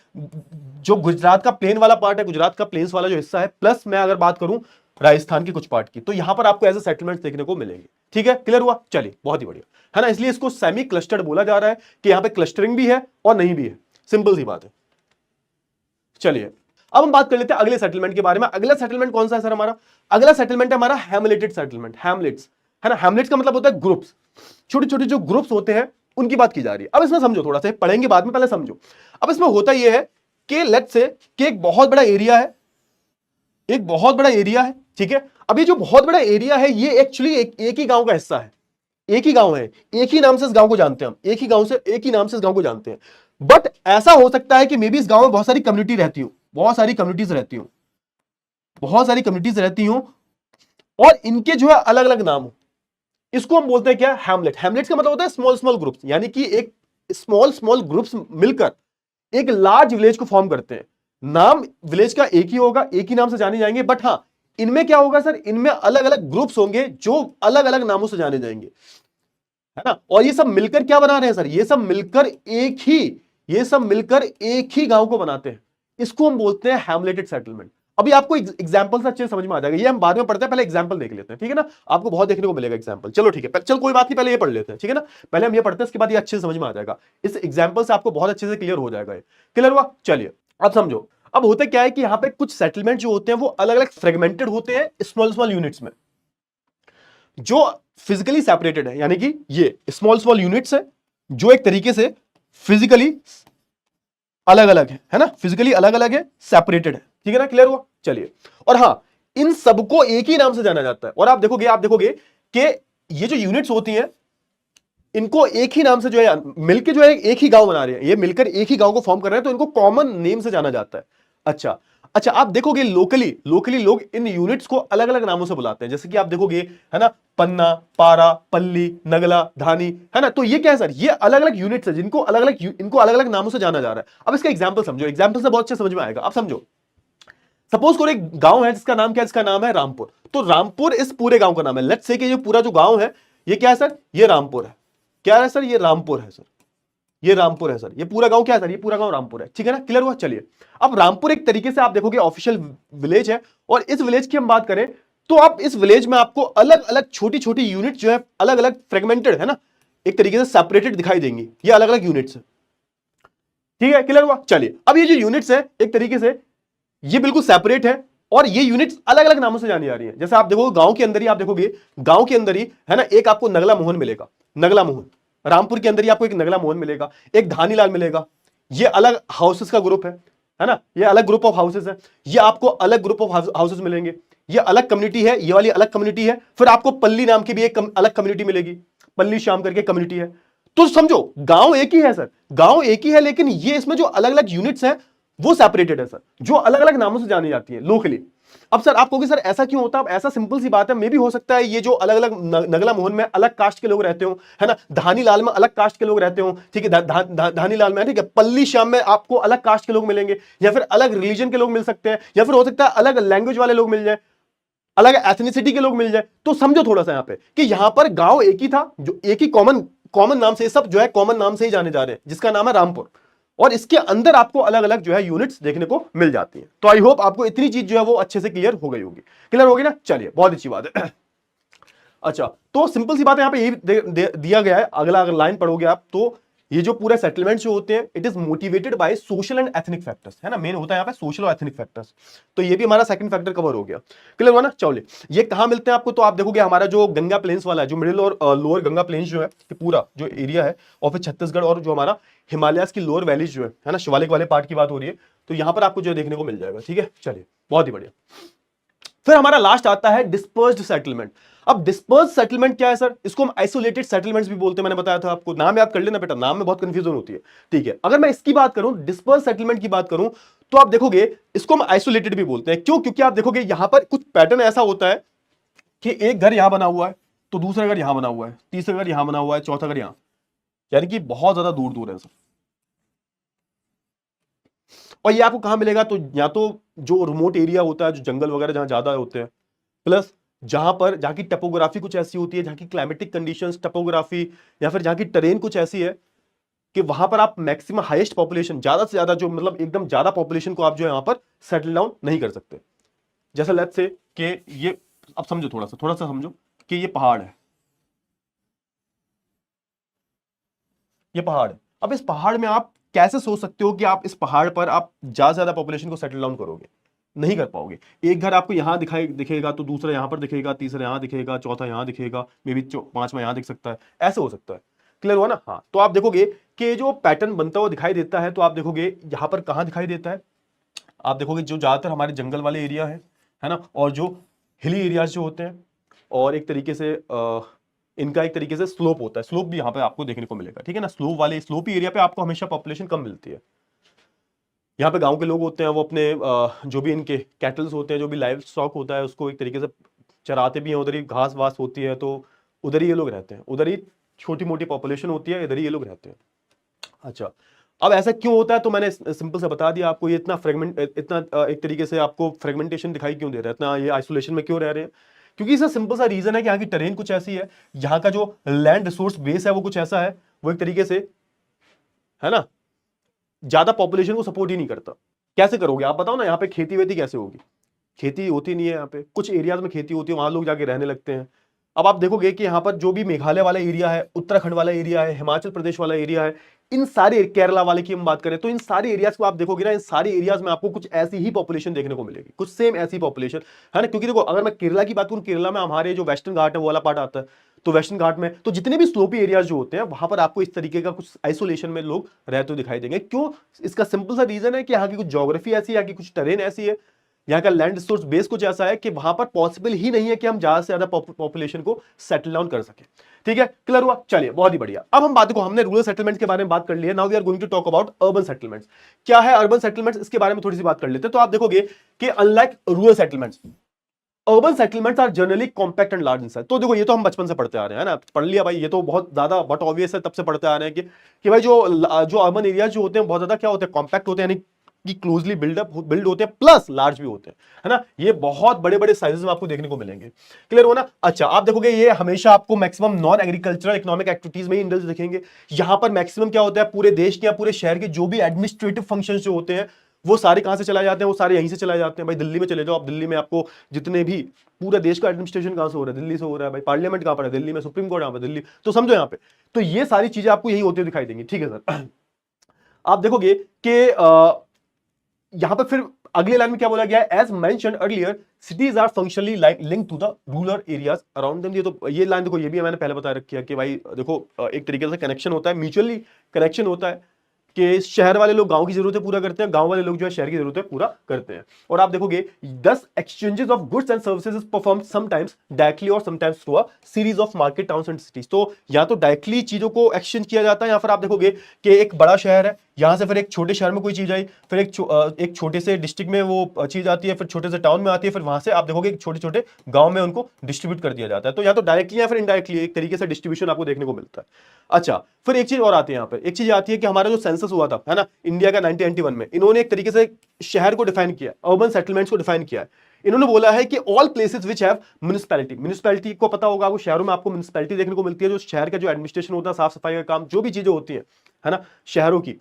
जो गुजरात का प्लेन वाला पार्ट है, गुजरात का प्लेन्स वाला जो हिस्सा है, प्लस मैं अगर बात करूं राजस्थान की कुछ पार्ट की, तो यहां पर आपको ऐसे सेटलमेंट्स देखने को मिलेंगे, ठीक है, क्लियर हुआ? चलिए, बहुत ही बढ़िया, है ना। इसलिए इसको सेमी क्लस्टर्ड बोला जा रहा है कि यहां पे क्लस्टरिंग भी है और नहीं भी है, सिंपल सी बात है। चलिए, अब हम बात कर लेते हैं अगले सेटलमेंट के बारे में। अगला सेटलमेंट कौन सा है सर हमारा? अगला सेटलमेंट है हमारा हैमलेटेड सेटलमेंट, हैमलेट्स, है ना। हैमलेट्स का मतलब होता है ग्रुप्स, छोटे छोटे जो ग्रुप्स होते हैं उनकी बात की जा रही है। अब इसमें समझो थोड़ा सा, पढ़ेंगे बाद में, पहले समझो। अब इसमें होता यह है कि लेट्स से कि एक बहुत बड़ा एरिया है, एक बहुत बड़ा एरिया है, ठीक है। अभी जो बहुत बड़ा एरिया है ये एक्चुअली एक ही गांव का हिस्सा है, एक ही गांव है, एक ही नाम से इस गांव को जानते हैं हम, एक ही गांव से, एक ही नाम से इस गांव को जानते हैं। बट ऐसा हो सकता है कि मे बी इस गांव में बहुत सारी कम्युनिटी रहती हो, बहुत सारी कम्युनिटीज रहती हो, बहुत सारी कम्युनिटीज रहती हो, और इनके जो है अलग अलग नाम हो। इसको हम बोलते हैं क्या, हैमलेट। हैमलेट्स का मतलब होता है स्मॉल स्मॉल ग्रुप्स, यानी कि एक स्मॉल स्मॉल ग्रुप्स मिलकर एक लार्ज विलेज को फॉर्म करते हैं। नाम विलेज का एक ही होगा, एक ही नाम से जाने जाएंगे, बट हाँ इनमें क्या होगा सर, इनमें अलग अलग ग्रुप्स होंगे जो अलग अलग नामों से जाने जाएंगे, है ना। और ये सब मिलकर क्या बना रहे हैं सर, ये सब मिलकर एक ही, ये सब मिलकर एक ही गांव को बनाते हैं। इसको हम बोलते हैं हैमलेटेड सेटलमेंट। अभी आपको एग्जांपल से अच्छे से समझ में आ जाएगा, ये हम बाद में पढ़ते हैं, पहले एग्जांपल देख लेते हैं, ठीक है ना। आपको बहुत देखने को मिलेगा एग्जांपल। चलो ठीक है, चल कोई बात नहीं, पहले ये पढ़ लेते हैं, ठीक है ना। पहले हम ये पढ़ते हैं, इसके बाद ये अच्छे से समझ में आ जाएगा। इस एग्जांपल से आपको बहुत अच्छे से क्लियर हो जाएगा। क्लियर हुआ, चलिए अब समझो। अब होता क्या है कि यहां पे कुछ सेटलमेंट जो होते हैं वो अलग अलग फ्रेगमेंटेड होते हैं स्मॉल स्मॉल यूनिट्स में, जो फिजिकली सेपरेटेड है, यानी कि ये स्मॉल स्मॉल यूनिट्स है जो एक तरीके से फिजिकली अलग अलग है ना, फिजिकली अलग अलग है, सेपरेटेड है, ठीक है ना। क्लियर हुआ, चलिए। और हाँ, इन सबको एक ही नाम से जाना जाता है। और आप देखोगे कि ये जो यूनिट्स होती हैं इनको एक ही नाम से जो है मिलकर जो है एक ही गांव बना रहे हैं, ये मिलकर एक ही गांव को फॉर्म कर रहे हैं, तो इनको कॉमन नेम से जाना जाता है। अच्छा अच्छा, आप देखोगे लोकली लोग इन यूनिट्स को अलग अलग नामों से बुलाते हैं, जैसे कि आप देखोगे, है ना, पन्ना, पारा, पल्ली, नगला, धानी, है ना। तो ये क्या है सर, ये अलग अलग यूनिट्स है जिनको इनको अलग अलग नामों से जाना जा रहा है। अब इसका एग्जाम्पल समझो, एग्जाम्पल से बहुत अच्छे समझ में आएगा। अब समझो, सपोज करो एक गांव है जिसका नाम क्या है, जिसका नाम है रामपुर। तो रामपुर इस पूरे गांव का नाम है। लेट्स से कि ये पूरा जो गांव है ये क्या है सर, ये रामपुर है। क्या है सर, ये रामपुर है सर, ये रामपुर है सर, ये पूरा गांव क्या है सर, ये पूरा गांव रामपुर है, ठीक है ना। क्लियर हुआ, चलिए। अब रामपुर एक तरीके से आप देखोगे ऑफिशियल विलेज है, और इस विलेज की हम बात करें तो आप इस विलेज में आपको अलग अलग छोटी छोटी यूनिट जो है अलग अलग फ्रेगमेंटेड, है ना, एक तरीके से सेपरेटेड दिखाई देंगी। ये अलग अलग यूनिट्स है, ठीक है। क्लियर हुआ, चलिए। अब ये जो यूनिट्स है एक तरीके से ये बिल्कुल सेपरेट है, और ये यूनिट्स अलग अलग नामों से जानी जा रही है। जैसे आप देखोगे गांव के अंदर ही, आप देखोगे गांव के अंदर ही, है ना, एक आपको नगला मोहन मिलेगा, नगला मोहन। रामपुर के अंदर ही आपको एक नगला मोहन मिलेगा, एक धानीलाल मिलेगा। ये अलग हाउसेस का ग्रुप है ना, ये अलग ग्रुप ऑफ हाउसेस है। ये आपको अलग ग्रुप ऑफ हाउसेस मिलेंगे, ये अलग कम्युनिटी है, ये वाली अलग कम्युनिटी है। फिर आपको पल्ली नाम की भी एक अलग कम्युनिटी मिलेगी, पल्ली श्याम करके कम्युनिटी है। तो समझो गांव एक ही है सर, गांव एक ही है, लेकिन ये इसमें जो अलग अलग यूनिट्स हैं वो सेपरेटेड है सर, जो अलग अलग नामों से जानी जाती है लोकली। अब सर आप कहोगे सर ऐसा क्यों होता है, अब ऐसा सिंपल सी बात है, मे भी हो सकता है ये जो अलग अलग नगला मोहन में अलग कास्ट के लोग रहते हो, है ना, धानीलाल में अलग कास्ट के लोग रहते हो, ठीक है, धानीलाल में, ठीक है, पल्ली श्याम में आपको अलग कास्ट के लोग मिलेंगे, या फिर अलग रिलीजन के लोग मिल सकते हैं, या फिर हो सकता है अलग लैंग्वेज वाले लोग मिल जाए, अलग एथनिसिटी के लोग मिल जाए। तो समझो थोड़ा सा यहां पे कि यहां पर गांव एक ही था, जो एक ही कॉमन नाम से, सब जो है कॉमन नाम से ही जाने जा रहे हैं, जिसका नाम है रामपुर। और इसके अंदर आपको अलग अलग जो है यूनिट्स देखने को मिल जाती हैं। तो आई होप आपको इतनी चीज जो है वो अच्छे से क्लियर हो गई होगी। क्लियर होगी ना, चलिए, बहुत अच्छी बात है। अच्छा, तो सिंपल सी बात है, यहां पे यही दिया गया है। अगला अगर लाइन पढ़ोगे आप तो ये जो पूरे सेटलमेंट जो होते हैं, it is motivated by social and ethnic factors, है ना, मेन होता है यहाँ पे सोशल और एथनिक फैक्टर्स। तो ये भी हमारा सेकंड फैक्टर कवर हो गया। क्लियर हुआ ना, चलिए। ये कहां मिलते हैं आपको, तो आप देखोगे हमारा जो गंगा प्लेन्स वाला है, जो मिडिल और लोअर गंगा प्लेन्स जो है, पूरा जो एरिया है, और फिर छत्तीसगढ़ और जो हमारा हिमालयस की लोअर वैलीज जो है ना, शिवालिक वाले पार्ट की बात हो रही है, तो यहां पर आपको जो देखने को मिल जाएगा, ठीक है। चलिए, बहुत ही बढ़िया। फिर हमारा लास्ट आता है डिस्पर्स्ड सेटलमेंट। अब डिस्पर्स सेटलमेंट क्या है सर, इसको हम आइसोलेटेड सेटलमेंट्स भी बोलते हैं, मैंने बताया था आपको। नाम याद कर लेना बेटा, नाम में बहुत कंफ्यूजन होती है, ठीक है। अगर मैं इसकी बात करूं, डिस्पर्स सेटलमेंट की बात करूं, तो आप देखोगे इसको हम आइसोलेटेड भी बोलते हैं। क्यों, क्योंकि आप देखोगे यहां पर कुछ पैटर्न ऐसा होता है कि एक घर यहां बना हुआ है, तो दूसरा घर यहां बना हुआ है, तीसरा घर यहां बना हुआ है, चौथा घर यहां, यानी कि बहुत ज्यादा दूर दूर है सर। और ये आपको कहां मिलेगा, तो या तो जो रिमोट एरिया होता है, जो जंगल वगैरह जहां ज्यादा होते हैं, प्लस जहां की टपोग्राफी कुछ ऐसी होती है, जहां की क्लाइमेटिक कंडीशंस, टपोग्राफी, या फिर जहां की टेरेन कुछ ऐसी है कि वहां पर आप मैक्सिमम हाईएस्ट पॉपुलेशन, ज्यादा से ज्यादा जो मतलब एकदम ज्यादा पॉपुलेशन को आप जो है यहां पर सेटल डाउन नहीं कर सकते। जैसे लेट्स से कि ये, अब समझो थोड़ा सा समझो कि ये पहाड़ है, ये पहाड़ है। अब इस पहाड़ में आप कैसे सोच सकते हो कि आप इस पहाड़ पर आप ज्यादा से ज्यादा पॉपुलेशन को सेटल डाउन करोगे, नहीं कर पाओगे। एक घर आपको यहां दिखेगा, तो दूसरा यहां पर दिखेगा, तीसरा यहां दिखेगा, चौथा यहां दिखेगा, मे बी पांचवा यहां दिख सकता है, ऐसे हो सकता है। क्लियर हुआ ना? हाँ, तो आप देखोगे कि जो पैटर्न बनता हुआ दिखाई देता है, तो आप देखोगे यहां पर कहां दिखाई देता है, आप देखोगे जो ज्यादातर हमारे जंगल वाले एरिया है ना, और जो हिली एरियाज जो होते हैं, और एक तरीके से इनका एक तरीके से स्लोप होता है, स्लोप भी यहाँ पे आपको देखने को मिलेगा, ठीक है ना। स्लोपी एरिया पे आपको हमेशा पॉपुलेशन कम मिलती है। यहाँ पे गांव के लोग होते हैं, वो अपने जो भी इनके कैटल्स होते हैं, जो भी लाइव स्टॉक होता है, उसको एक तरीके से चराते भी हैं, उधर ही घास वास होती है, तो उधर ही ये लोग रहते हैं, उधर ही छोटी मोटी पॉपुलेशन होती है, इधर ही ये लोग रहते हैं। अच्छा, अब ऐसा क्यों होता है, तो मैंने सिंपल से बता दिया आपको, ये इतना एक तरीके से आपको फ्रेगमेंटेशन दिखाई क्यों दे रहा है, इतना ये आइसोलेशन में क्यों रह रहे हैं, क्योंकि इसका सिंपल सा रीजन है कि यहाँ की टेरेन कुछ ऐसी है, यहाँ का जो लैंड रिसोर्स बेस है वो कुछ ऐसा है, वो एक तरीके से, है ना, ज्यादा पॉपुलेशन को सपोर्ट ही नहीं करता। कैसे करोगे आप बताओ ना, यहाँ पे खेती वेती कैसे होगी, खेती होती नहीं है, यहाँ पे कुछ एरियाज में खेती होती है, वहां लोग जाके रहने लगते हैं। अब आप देखोगे कि यहाँ पर जो भी मेघालय वाला एरिया है, उत्तराखंड वाला एरिया है, हिमाचल प्रदेश वाला एरिया है, इन सारे, केरला वाले की हम बात करें तो इन सारे एरियाज को आप देखोगे ना, इन सारे एरियाज में आपको कुछ ऐसी ही पॉपुलेशन देखने को मिलेगी, कुछ सेम ऐसी पॉपुलेशन, है ना। क्योंकि देखो, अगर मैं केरला की बात करूं, केरला में हमारे जो वेस्टर्न घाट है वो वाला पार्ट आता है, तो वेस्टर्न घाट में तो जितने भी स्लोपी एरियाज जो होते हैं, वहां पर आपको इस तरीके का कुछ आइसोलेशन में लोग रहते हुए दिखाई देंगे। क्यों? इसका सिंपल सा रीजन है कि यहाँ की कुछ ज्योग्राफी ऐसी है, यहाँ की कुछ टेरेन ऐसी है, यहाँ का लैंड रिसोर्स बेस कुछ ऐसा है कि वहां पर पॉसिबल ही नहीं है कि हम ज्यादा से ज्यादा पॉपुलेशन को सेटल डाउन कर सके। ठीक है, क्लियर हुआ? चलिए, बहुत ही बढ़िया। अब हम बात को, हमने रूरल सेटलमेंट के बारे में बात कर ली है, now we are going to talk about urban settlements. क्या है अर्बन सेटलमेंट्स, इसके बारे में थोड़ी सी बात कर लेते हैं। तो आप देखोगे कि unlike rural settlements, urban settlements are generally compact and large in size. तो देखो, ये तो हम बचपन से पढ़ते आ रहे हैं ना, पढ़ लिया भाई, ये तो बहुत ज्यादा बट ऑब्वियस है, तब से पढ़ते आ रहे हैं कि भाई जो अर्बन एरिया जो होते हैं बहुत ज्यादा क्या होते हैं, कॉम्पैक्ट होते हैं, यानी कि क्लोजली बिल्ड होते हैं, प्लस लार्ज भी होते हैं, है ना। ये बहुत बड़े बड़े साइजेस में आपको देखने को मिलेंगे। क्लियर हो ना? अच्छा, आप देखोगे ये हमेशा आपको maximum non agricultural economic activities में ही इंडल्ज दिखेंगे। यहां पर मैक्सिमम क्या होता है, पूरे देश के या पूरे शहर के जो भी एडमिनिस्ट्रेटिव फंक्शंस जो होते हैं, वो सारे कहां से चलाए जाते हैं, वो सारे यहीं से चलाए जाते हैं। भाई दिल्ली में चले जाओ आप, दिल्ली में आपको जितने भी पूरा देश का एडमिनिस्ट्रेशन कहां से हो रहा है, दिल्ली से हो रहा है। भाई पार्लियामेंट कहां पर है, दिल्ली में। सुप्रीम कोर्ट कहां पर, दिल्ली। तो समझो यहाँ पे, तो ये सारी चीजें आपको यही होती दिखाई देंगी। ठीक है सर। आप देखोगे कि यहां पर फिर अगले लाइन में क्या बोला गया है, as mentioned earlier cities are functionally linked to the rural areas around them. ये तो ये लाइन देखो, ये भी मैंने पहले बता रखी है कि भाई देखो, एक तरीके से कनेक्शन होता है, म्यूचुअली कनेक्शन होता है कि शहर वाले लोग गांव की जरूरतें पूरा करते हैं, गांव वाले लोग जो है शहर की जरूरतें पूरा करते हैं। और आप देखोगे 10 exchanges of goods and services is performed sometimes directly और sometimes through a series of market towns and cities। तो या तो डायरेक्टली चीजों को एक्सचेंज किया जाता है, या फिर आप देखोगे कि एक बड़ा शहर है, यहां से फिर एक छोटे शहर में कोई चीज आई, फिर एक छोटे से डिस्ट्रिक्ट में वो चीज आती है, फिर छोटे से टाउन में आती है, फिर वहां से आप देखोगे छोटे छोटे गांव में उनको डिस्ट्रीब्यूट कर दिया जाता है। तो या तो डायरेक्टली या फिर इनडायरेक्टली एक तरीके से डिस्ट्रीब्यूशन आपको देखने को मिलता है। अच्छा, फिर एक चीज और आती है यहाँ पर, एक चीज आती है कि हमारा जो सेंसस हुआ था, है ना, इंडिया का 1991 में, इन्होंने एक तरीके से शहर को डिफाइन किया, अर्बन सेटलमेंट्स को डिफाइन किया है। इन्होंने बोला है कि all places which have municipality, municipality को पता होगा, वो शहरों में आपको म्युनिसिपैलिटी देखने को मिलती है, जो शहर का जो एडमिनिस्ट्रेशन होता है, साफ सफाई का काम, जो भी चीजें होती है ना, शहरों की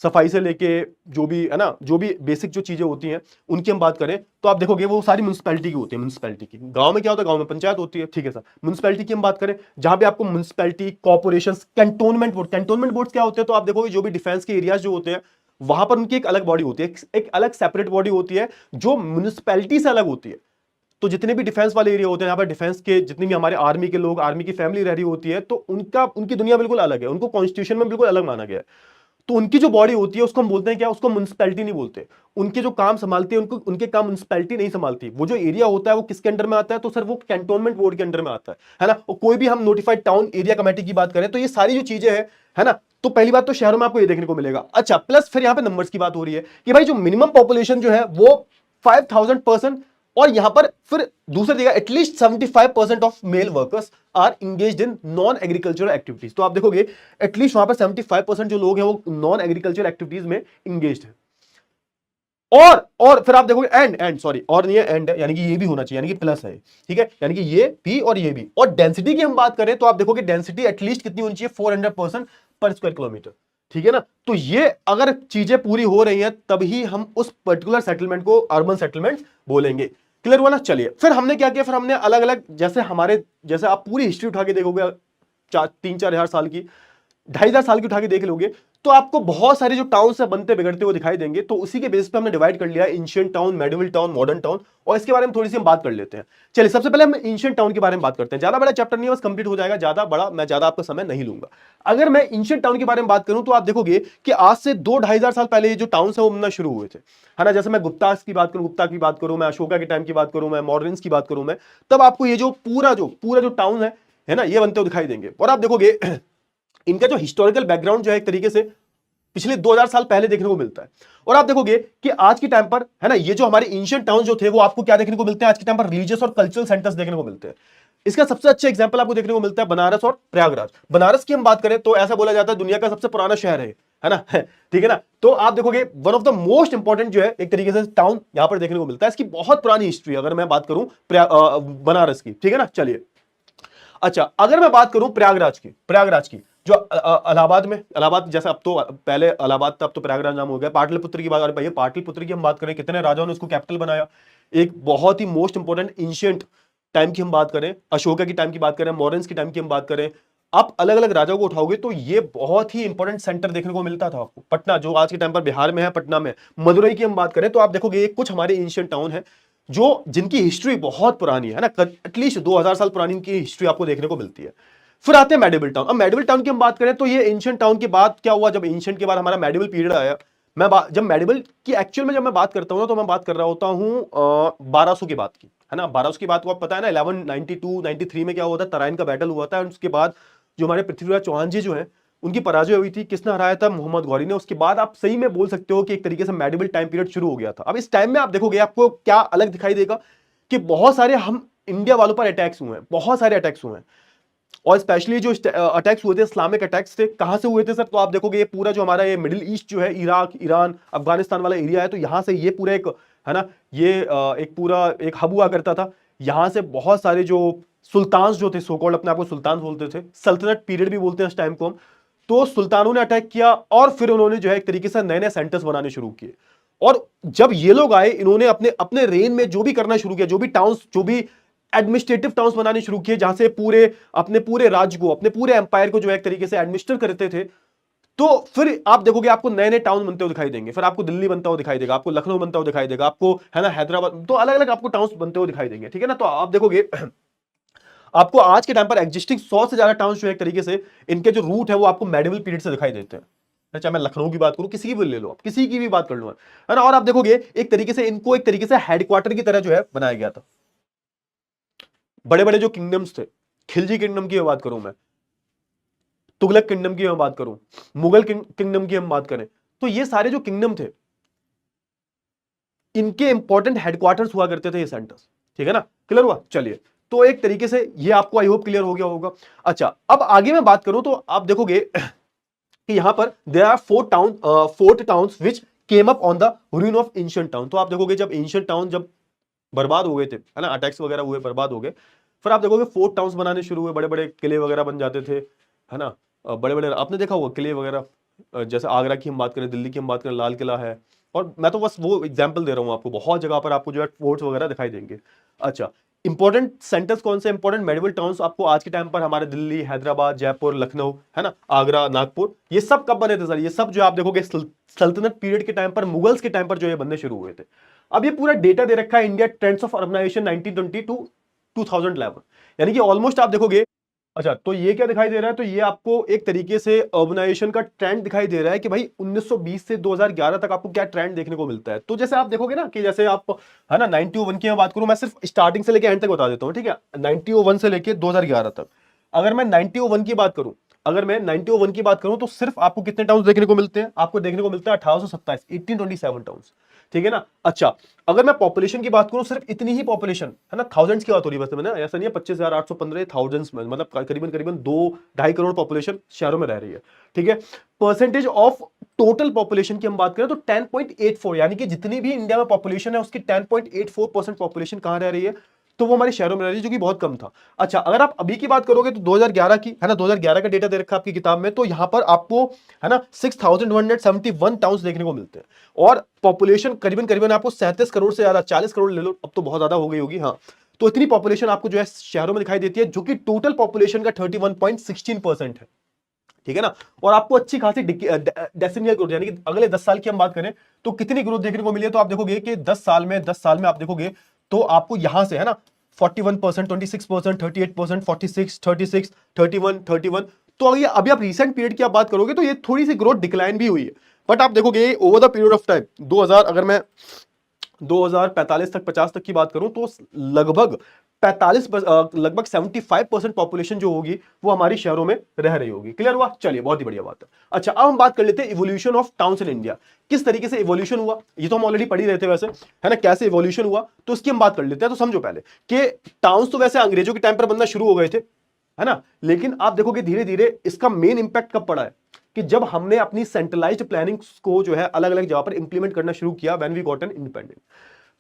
सफाई से लेके जो भी, है ना, जो भी बेसिक जो चीजें होती हैं उनकी हम बात करें, तो आप देखोगे वो सारी म्युनिसिपैलिटी की होती है। म्युनिसिपैलिटी की, गांव में क्या होता है, गांव में पंचायत होती है। ठीक है सर। म्युनिसिपैलिटी की हम बात करें, जहां पे आपको municipality, corporation, cantonment board, cantonment board क्या होते हैं, तो आप देखोगे जो भी डिफेंस के एरियाज जो होते हैं, वहां पर उनकी एक अलग बॉडी होती है, एक अलग सेपरेट बॉडी होती है जो म्युनिसिपैलिटी से अलग होती है। तो जितने भी डिफेंस वाले एरिया होते हैं, यहाँ पर डिफेंस के जितने भी हमारे आर्मी के लोग, आर्मी की फैमिली रह रही होती है, तो उनकी दुनिया बिल्कुल अलग है, उनको कॉन्स्टिट्यूशन में बिल्कुल अलग माना गया है। तो उनकी जो बॉडी होती है उसको हम बोलते हैं क्या, उसको म्युनिसिपैलिटी नहीं बोलते। उनके जो काम संभालती है, उनके काम म्युनिसिपैलिटी नहीं संभालती। वो जो एरिया होता है वो किसके अंडर में आता है, तो सर वो कैंटोनमेंट बोर्ड के अंडर में आता है ना। और कोई भी हम नोटिफाइड टाउन एरिया कमेटी की बात करें, तो ये सारी जो चीजें हैं, है ना, तो पहली बात तो शहरों में आपको ये देखने को मिलेगा। अच्छा, प्लस फिर यहाँ पे नंबर्स की बात हो रही है कि भाई जो मिनिमम पॉपुलेशन जो है वो 5000 और यहां पर फिर दूसरी जगह at least 75% of male workers are engaged in non agricultural activities. तो आप देखोगे एटलीस्ट वहां पर 75% जो लोग हैं वो नॉन एग्रीकल्चरल एक्टिविटीज में इंगेज्ड है। और फिर आप देखोगे एंड सॉरी, और नहीं है, एंड है, यानी कि ये भी होना चाहिए, यानी कि प्लस है। ठीक है, यानी कि ये भी और ये भी। और डेंसिटी की हम बात करें तो आप देखोगे डेंसिटी एटलीस्ट कितनी होनी चाहिए, 400% पर स्क्वायर किलोमीटर। ठीक है ना। तो ये अगर चीजें पूरी हो रही हैं तभी हम उस पर्टिकुलर सेटलमेंट को अर्बन सेटलमेंट बोलेंगे। क्लियर हुआ ना? चलिए, फिर हमने क्या किया, फिर हमने अलग अलग, जैसे आप पूरी हिस्ट्री उठा के देखोगे 3-4 हजार साल की, 2,500 साल की उठा के देख लोगे, तो आपको बहुत सारे जो टाउन से बनते बिगड़ते हुए दिखाई देंगे। तो उसी के बेस पे हमने डिवाइड कर लिया ancient town, medieval town, modern town और इसके बारे में थोड़ी सी हम बात कर लेते हैं। चलिए सबसे पहले हम एंशिएंट टाउन के बारे में बात करते हैं। ज्यादा बड़ा चैप्टर नहीं है, बस कंप्लीट हो जाएगा, ज्यादा बड़ा मैं ज्यादा आपका समय नहीं लूंगा। अगर मैं एंशिएंट टाउन के बारे में बात करूं तो आप देखोगे कि आज से 2-2.5 साल पहले ये जो टाउन्स है वो बनना शुरू हुए थे, है ना। जैसे मैं गुप्ता की बात करूं, मैं अशोका के टाइम की बात करूं, मैं मॉडर्न्स की बात करूं, मैं तब आपको ये जो पूरा जो टाउन है ना, ये बनते हुए दिखाई देंगे। और आप देखोगे इनका जो हिस्टोरिकल बैकग्राउंड जो है एक तरीके से पिछले 2000 साल पहले देखने को मिलता है। और आप देखोगे कि आज के टाइम पर, है ना, ये जो हमारे एंशिएंट टाउन जो थे वो आपको क्या देखने को मिलते हैं, आज के टाइम पर रिलीजियस और कल्चरल सेंटर्स देखने को मिलते हैं। इसका सबसे अच्छा एग्जांपल आपको देखने को मिलता है बनारस और प्रयागराज। बनारस की हम बात करें तो ऐसा बोला जाता है दुनिया का सबसे पुराना शहर है ना ठीक है ना। तो आप देखोगे one of the most important जो है एक तरीके से टाउन यहां पर देखने को मिलता है। इसकी बहुत पुरानी हिस्ट्री अगर मैं बात करूं बनारस की, ठीक है ना। चलिए अच्छा, अगर मैं बात करूं प्रयागराज की जो इलाहाबाद जैसे अब तो पहले इलाहाबाद था, अब तो प्रयागराज नाम हो गया। पाटलिपुत्र की बात, अरे भैया पाटलिपुत्र की हम बात करें, कितने राजाओं ने उसको कैपिटल बनाया। एक बहुत ही मोस्ट इंपोर्टेंट एंशिएंट टाइम की हम बात करें, अशोका की टाइम की बात करें, मॉडर्न्स की टाइम की हम बात करें, आप अलग अलग राजाओं को उठाओगे तो ये बहुत ही इंपॉर्टेंट सेंटर देखने को मिलता था आपको। पटना जो आज के टाइम पर बिहार में है, पटना में, मदुरई की हम बात करें तो आप देखोगे कुछ हमारे एंशिएंट टाउन है जो जिनकी हिस्ट्री बहुत पुरानी है ना, एटलीस्ट 2000 साल पुरानी की हिस्ट्री आपको देखने को मिलती है। फिर आते हैं मेडिवल टाउन। अब मेडिवल टाउन की हम बात करें तो ये एंशिएंट टाउन के बाद क्या हुआ, जब एंशिएंट के बाद हमारा मेडिवल पीरियड आया। जब मेडिवल की एक्चुअल में जब मैं बात करता हूं ना तो मैं बात कर रहा होता हूं 1200 की बात की, है ना। 1200 की बात को आप पता है ना, 1192-93 में क्या हुआ था, तराइन का बैटल हुआ था। और उसके बाद जो हमारे पृथ्वीराज चौहान जी जो है उनकी पराजय हुई थी। किसने हराया था, मोहम्मद गौरी ने। उसके बाद आप सही में बोल सकते हो कि एक तरीके से मेडिवल टाइम पीरियड शुरू हो गया था। अब इस टाइम में आप देखोगे आपको क्या अलग दिखाई देगा कि बहुत सारे हम इंडिया वालों पर अटैक्स हुए हैं, बहुत सारे अटैक्स हुए हैं। और स्पेशली जो अटैक्स हुए थे, इस्लामिक अटैक्स थे, कहां से हुए थे सर, तो आप देखोगे ये पूरा जो हमारा ये मिडिल ईस्ट जो है, इराक, ईरान, अफगानिस्तान वाला एरिया है, तो यहां से ये पूरा एक, है ना, ये एक पूरा एक हब हुआ करता था। यहां से बहुत सारे जो सुल्तान जो थे, सो कॉल्ड अपने आप को सुल्तान बोलते थे, सल्तनत पीरियड भी बोलते हैं इस टाइम को हम, तो सुल्तानों ने अटैक किया और फिर उन्होंने जो है एक तरीके से नए नए सेंटर्स बनाने शुरू किए। और जब ये लोग आए, इन्होंने अपने अपने रेन में जो भी करना शुरू किया, जो भी टाउन्स, जो भी एडमिनिस्ट्रेटिव टाउन्स बनाने शुरू किए, जहां से अपने पूरे राज्य को, अपने पूरे एम्पायर को जो है एक तरीके से एडमिनिस्टर करते थे, तो फिर आप देखोगे आपको नए नए टाउन बनते हुए दिखाई देंगे। फिर आपको दिल्ली बनता हुआ दिखाई देगा, आपको लखनऊ बनता हुआ दिखाई देगा, आपको, है ना, हैदराबाद, तो अलग अलग आपको टाउन्स बनते हुए दिखाई देंगे, ठीक है ना। तो आप देखोगे आपको आज के टाइम पर एग्जिस्टिंग 100 से ज्यादा टाउन्स जो है एक तरीके से इनके जो रूट है वो आपको मेडिवल पीरियड से दिखाई देते हैं। चाहे मैं लखनऊ की बात करूं, किसी की भी ले लो, आप किसी की भी बात कर लो, है ना। और आप देखोगे एक तरीके से इनको एक तरीके से हेडक्वार्टर की तरह जो है बनाया गया था। बड़े बड़े जो किंगडम्स थे, खिलजी किंगडम की बात करूं मैं, तुगलक किंगडम की मैं बात करूं, मुगल किंगडम की हम बात करें, तो ये सारे जो किंगडम थे इनके इंपॉर्टेंट हेडक्वार्टर्स हुआ करते थे, ये सेंटर्स, ठीक है ना। क्लियर हुआ, चलिए। तो एक तरीके से ये आपको आई होप क्लियर हो गया होगा। अच्छा, अब आगे मैं बात करूं तो आप देखोगे कि यहां पर there are fort towns which came up on the ruin of ancient town. तो आप देखोगे जब एंशिएंट टाउन जब बर्बाद हो गए थे, है ना, अटैक्स वगैरह हुए, बर्बाद हो गए, फिर आप देखोगे फोर्ट टाउन्स बनाने शुरू हुए, बड़े बड़े किले वगैरह बन जाते थे, है ना। बड़े बड़े आपने देखा होगा किले वगैरह, जैसे आगरा की हम बात करें, दिल्ली की हम बात करें, लाल किला है। और मैं तो बस वो एग्जाम्पल दे रहा हूँ आपको, बहुत जगह पर आपको जो है फोर्ट्स वगैरह दिखाई देंगे। अच्छा, इंपॉर्टेंट सेंटर्स कौन से, इंपॉर्टेंट मेडिवल टाउन्स आपको आज के टाइम पर हमारे दिल्ली, हैदराबाद, जयपुर, लखनऊ, है ना, आगरा, नागपुर, ये सब कब बने थे सर, ये सब जो आप देखोगे सल्तनत पीरियड के टाइम पर, मुगल्स के टाइम पर जो ये बनने शुरू हुए थे। अब ये पूरा डेटा दे रखा है, India trends of urbanisation 1920 to 2011, यानी कि ऑलमोस्ट आप देखोगे। अच्छा, तो ये क्या दिखाई दे रहा है, तो ये आपको एक तरीके से अर्बनाइजेशन का ट्रेंड दिखाई दे रहा है कि भाई 1920 से 2011 तक आपको क्या ट्रेंड देखने को मिलता है। तो जैसे आप देखोगे ना कि जैसे आप, है ना, 91 की मैं बात करूं, मैं सिर्फ स्टार्टिंग से लेकर एंड तक बता देता हूं, ठीक है, 91 से लेकर 2011 तक। अगर मैं 91 की बात करूं, तो सिर्फ आपको कितने टाउन्स देखने को मिलते हैं, आपको देखने को मिलता है 1827, 1827 टाउन्स, ठीक है ना। अच्छा, अगर मैं पॉपुलेशन की बात करूं, सिर्फ इतनी ही पॉपुलेशन, है ना, थाउजेंड्स की बात हो रही है बस, मैंने ऐसा नहीं है 25,815, थाउजेंड्स में, मतलब करीबन 2-2.5 करोड़ पॉपुलेशन शहरों में रह रही है, ठीक है। परसेंटेज ऑफ टोटल पॉपुलेशन की हम बात करें तो 10.84, यानी कि जितनी भी इंडिया में पॉपुलेशन है उसकी 10.84% पॉपुलेशन कहां रह रही है, तो वो हमारे शहरों में रह रही है, जो कि बहुत कम था। अच्छा, अगर आप अभी की बात करोगे तो 2011 की, है ना, 2011 का डेटा दे रखा है आपकी किताब में, तो यहां पर आपको, है ना, 6,171 टाउन्स देखने को मिलते हैं। और पॉपुलेशन करीबन आपको 37 करोड़ से ज्यादा, 40 करोड़ ले लो, अब तो बहुत ज्यादा हो गई होगी, हाँ। तो इतनी पॉपुलेशन आपको जो है शहरों में दिखाई देती है, जो कि टोटल पॉपुलेशन का 31.16% है, ठीक है ना। और आपको अच्छी खासी डेसिमल ग्रोथ, यानी कि अगले 10 साल की हम बात करें तो कितनी ग्रोथ देखने को मिली है, तो आप देखोगे कि 10 साल में आप देखोगे तो आपको यहां से है ना 41%, 26%, 38%, 46, 36, 31, 31। तो अभी आप रिसेंट पीरियड की आप बात करोगे तो ये थोड़ी सी ग्रोथ डिक्लाइन भी हुई है, बट आप देखोगे over the period of time 2000, अगर मैं 2045 तक 50 तक की बात करूं तो लगभग 45 लगभग 75% पॉपुलेशन जो होगी वो हमारी शहरों में रह रही होगी। क्लियर हुआ? चलिए, बहुत ही बढ़िया बात है। अच्छा, अब हम बात कर लेते हैं evolution of towns in India. किस तरीके से इवोल्यूशन हुआ, ये तो हम ऑलरेडी पढ़ ही रहे थे वैसे, है ना, कैसे इवोल्यूशन हुआ, तो इसकी हम बात कर लेते हैं। तो समझो पहले कि टाउन्स तो वैसे अंग्रेजों के टाइम पर बनना शुरू हो गए थे, है ना, लेकिन आप देखोगे धीरे धीरे इसका मेन इंपैक्ट कब पड़ा है कि जब हमने अपनी सेंट्रलाइज्ड प्लानिंग को जो है अलग अलग जगह पर इंप्लीमेंट करना शुरू किया, when we got an independence.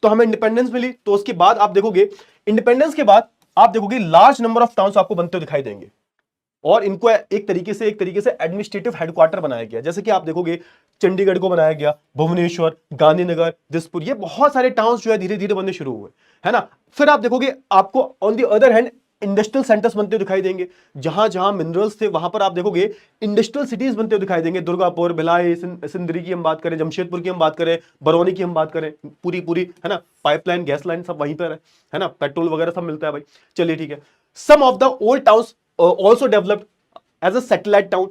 तो हमें इंडिपेंडेंस मिली, तो उसके बाद आप देखोगे इंडिपेंडेंस के बाद आप देखोगे लार्ज नंबर ऑफ टाउन्स आपको बनते हुए दिखाई देंगे, और इनको एक तरीके से एडमिनिस्ट्रेटिव हेडक्वार्टर बनाया गया। जैसे कि आप देखोगे चंडीगढ़ को बनाया गया, भुवनेश्वर, गांधीनगर, दिसपुर, ये बहुत सारे टाउन्स जो है धीरे धीरे बनने शुरू हुए, है ना। फिर आप देखोगे आपको on the other hand industrial centres बनते हुए दिखाई देंगे, जहां जहां मिनरल्स थे वहां पर आप देखोगे इंडस्ट्रियल सिटीज बनते हुए दिखाई देंगे। दुर्गापुर, भिलाई, सिंदरी की हम बात करें, जमशेदपुर की हम बात करें, बरौनी की हम बात करें, पूरी पूरी, है ना, पाइपलाइन, गैस लाइन सब वहीं पर है ना, पेट्रोल वगैरह सब मिलता है भाई। चलिए ठीक है। Some of the old towns also developed as a satellite town.